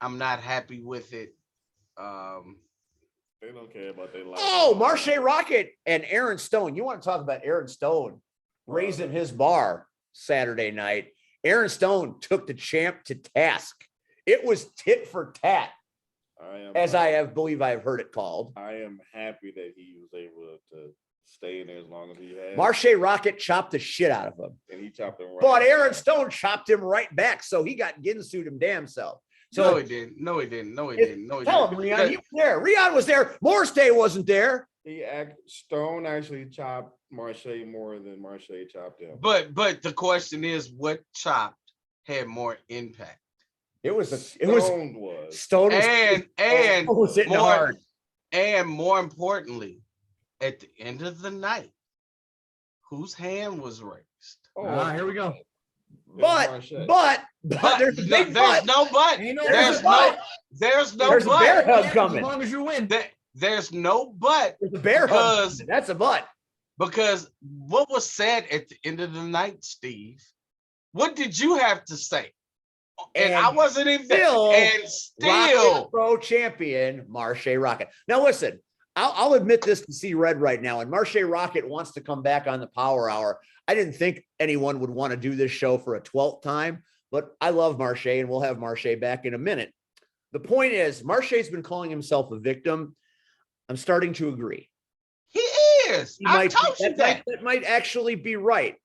I'm not happy with it. They don't care about their life. Oh, Marche Rocket and Aaron Stone. You want to talk about Aaron Stone raising his bar Saturday night? Aaron Stone took the champ to task. It was tit for tat, as I believe I've heard it called. I am happy that he was able to stay in there as long as he had. Marche Rocket chopped the shit out of him, And he chopped him right. but Aaron back. Stone chopped him right back. So he got Ginsued him damn self. No, So he didn't. No, he didn't. No, he didn't. No, he tell didn't. him, Rion, he was there. Rion was there. Morris Day wasn't there. Stone actually chopped Marche more than Marche chopped him. But the question is, what chopped had more impact? It was Stone was. Stone was, And Stone was hitting more, hard. and more importantly, at the end of the night, whose hand was raised? Here we go. But But there's a big there's but. no but. Ain't no There's but. no there's no There's a bear but. hug As coming. long as you win. There's no but There's a bear hug. Because- coming. That's a butt. because what was said at the end of the night, Steve? What did you have to say? And I And wasn't even there. still, And Rocket still, Pro champion Marche Rocket. Now listen, I'll admit this to see red right now. And Marche Rocket wants to come back on the Power Hour. I didn't think anyone would want to do this show for a 12th time, but I love Marche, and we'll have Marche back in a minute. The point is, Marche's been calling himself a victim. I'm starting to agree. he is. He I might, told you that. that might actually be right.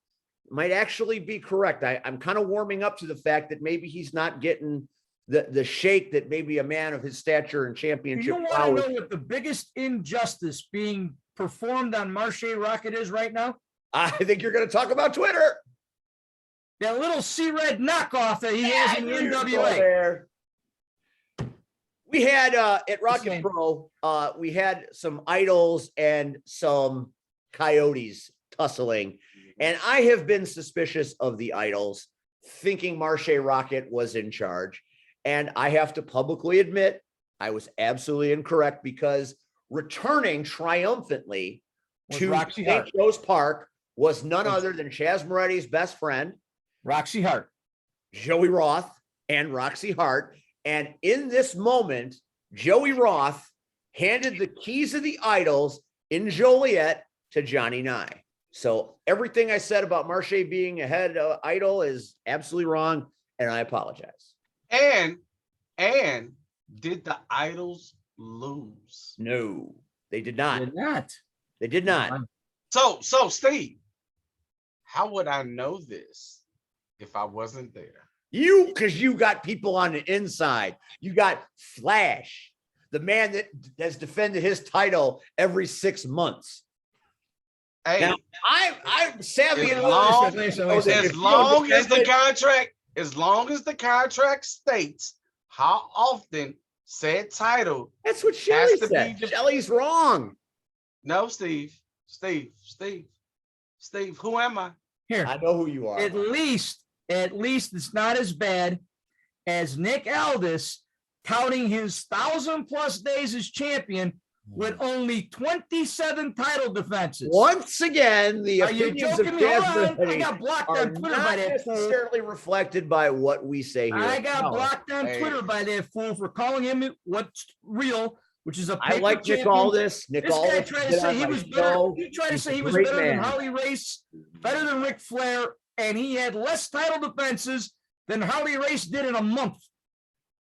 Might actually be correct. I'm kind of warming up to the fact that maybe he's not getting the shake that maybe a man of his stature and You championship want prowess. to know what the biggest injustice being performed on Marche Rocket is right now? I think you're going to talk about Twitter. That little C-Red knockoff that he has in the You go NWA. there. We had at Rocket name. Pro, we had some idols and some coyotes tussling. And I have been suspicious of the idols, thinking Marche Rocket was in charge. And I have to publicly admit, I was absolutely incorrect, because returning triumphantly Was to Roxy St. Heart. Joe's Park was none Was- other than Chazz Moretti's best friend, Roxy Heart. Joey Roth, and Roxy Heart. And in this moment, Joey Roth handed the keys of the idols in Joliet to Johnny Nye. So everything I said about Marche being a head idol is absolutely wrong, and I apologize. And did the idols lose? No, they did not. Did not. They did not. So Steve, how would I know this if I wasn't there? Because you got people on the inside. You got Flash, the man that has defended his title every 6 months. Hey, Now, I'm savvy as enough long, to know that if as you long as the defended- contract, as long as the contract states how often said title. That's what has Shelly to be said. def- Shelly's wrong. No, Steve, who am I? Here, I know who you are. at least it's not as bad as Nick Aldis touting his 1,000+ days as champion with only 27 title defenses. Once again, the Are you opinions of joking me? Hold Chazz on. I Moretti got blocked are on Twitter not by that fool. necessarily reflected by what we say here. I got No. blocked on Hey. Twitter by that fool for calling him what's real, which is a I paper like Nick champion. Aldis. Nick This guy Aldis tried to been say on he my was better. show. He tried to He's say a he was great better than man. Harley Race, better than Ric Flair, and he had less title defenses than Harley Race did in a month.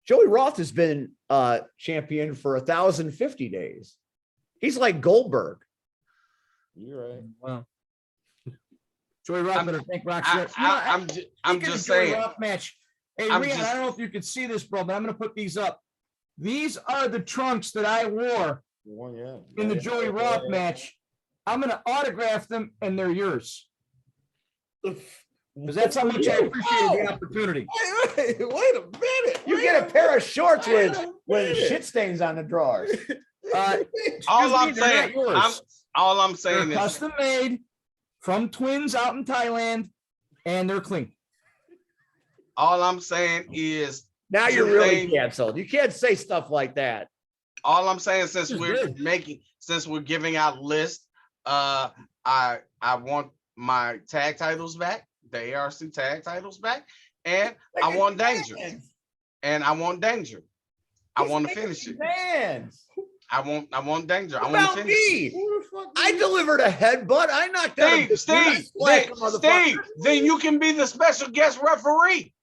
Joey Roth has been champion for 1,050 days. He's like Goldberg. You're right. Wow. Joey Roth I'm- better thank Roxy. Heart. I'm Speaking of just Joey saying. Roth match. Hey, I'm Rian, just- I don't know if you can see this, bro, but I'm going to put these up. These are the trunks that I wore One, yeah. in the Joey Roth match. I'm going to autograph them, and they're yours. Because that's how much I appreciated the opportunity. Wait a minute. You get a pair of shorts with shit stains on the drawers. All I'm Excuse me, they're saying, not yours. all I'm They're saying is, custom made from twins out in Thailand, and they're clean. all I'm saying is, Now you're really Thing- canceled. You can't say stuff like that. all I'm saying, since This is we're good. since we're giving out lists, I want my tag titles back, the ARC tag titles back, and I want Danger, and I want Danger. I want to finish it. Fans. I want Danger. I What want about to finish it. me? I delivered a headbutt. I knocked out a Steve, black motherfucker. then you can be the special guest referee.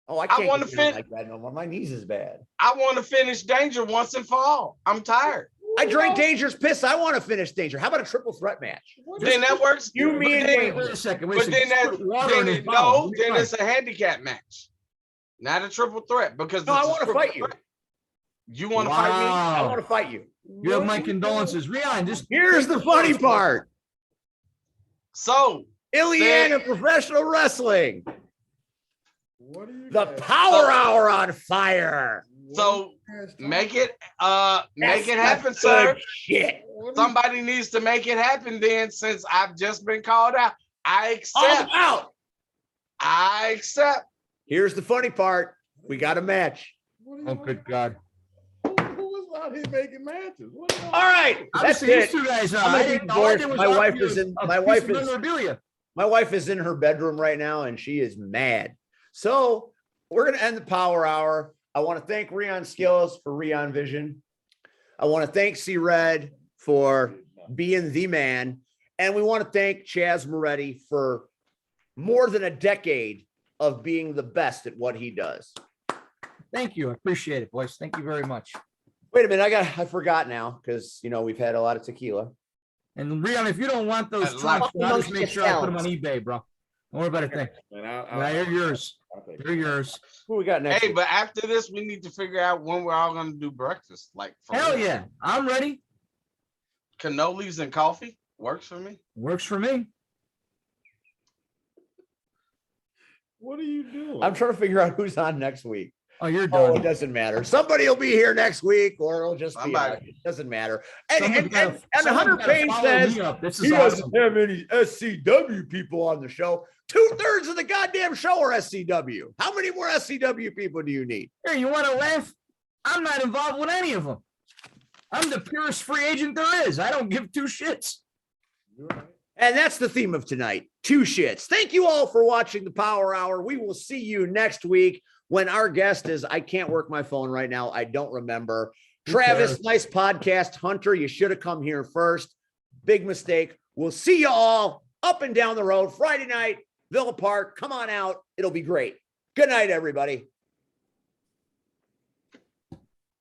Oh, I can't wanna get down fin- like that no more. My knees is bad. I want to finish Danger once and for all. I'm tired. I drank Danger's piss. I want to finish Danger. How about a triple threat match? Then that works. You, But me, and then- Danger. Wait a second. Wait a But second. then Just that, put water in his then mouth. then it's a handicap match, not a triple threat. Because No, I it's a want to triple fight you. threat. You want to fight me? I Wow. want to fight you. You have my condolences. Rian, just Here's the funny part. So Ileana Professional Wrestling. What are you The guys- Power Hour on fire. so make it That's happen, some sir. good Shit. Somebody needs to make it happen. Then, since I've just been called out, I All accept. out. I accept. Here's the funny part. We got a match. Oh, good God. Who was out here making matches? What are y'all- All right. That's Obviously, these it. two guys are. I'm gonna I be didn't- all I did divorced. was My offer wife you is in- a my piece wife of is- memorabilia. My wife is in her bedroom right now and she is mad. So we're going to end the Power Hour. I want to thank Rion Skills for Rion Vision. I want to thank C Red for being the man. And we want to thank Chazz Moretti for more than a decade of being the best at what he does. Thank you. I appreciate it, boys. Thank you very much. Wait a minute. I forgot now because, we've had a lot of tequila. And Rian, if you don't want those I like trunks, I'll just make amongst sure I put them on yourselves. eBay, bro. Don't worry about a thing. Man, Yeah, they're yours. I'll take it. They're yours. Who we got next? Hey, week? but after this, we need to figure out when we're all going to do breakfast. Like, for Hell real. yeah. I'm ready. Cannolis and coffee works for me. Works for me. What are you doing? I'm trying to figure out who's on next week. Oh, you're Oh, it done. doesn't matter. Somebody will be here next week, or it'll just be Somebody. us. It doesn't matter. And Someone's gotta- and someone's Hunter gotta Payne follow says me up. This he is doesn't awesome. have any SCW people on the show. 2/3 of the goddamn show are SCW. How many more SCW people do you need? Here, you want to laugh? I'm not involved with any of them. I'm the purest free agent there is. I don't give two shits. And that's the theme of tonight. 2 shits. Thank you all for watching the Power Hour. We will see you next week when our guest is, I can't work my phone right now. I don't remember. Who Travis, cares? nice podcast. Hunter, you should have come here first. Big mistake. We'll see you all up and down the road Friday night, Villa Park. Come on out. It'll be great. Good night, everybody.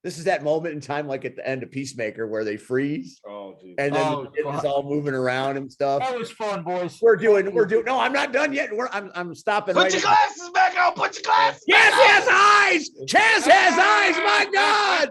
This is that moment in time, like at the end of Peacemaker, where they freeze Oh, geez. and then Oh, it's all moving around and stuff. That was fun, boys. We're doing. No, I'm not done yet. I'm stopping. Put right your now. glasses back on. Put your glasses. Yes, he has eyes. Chazz has eyes. My God.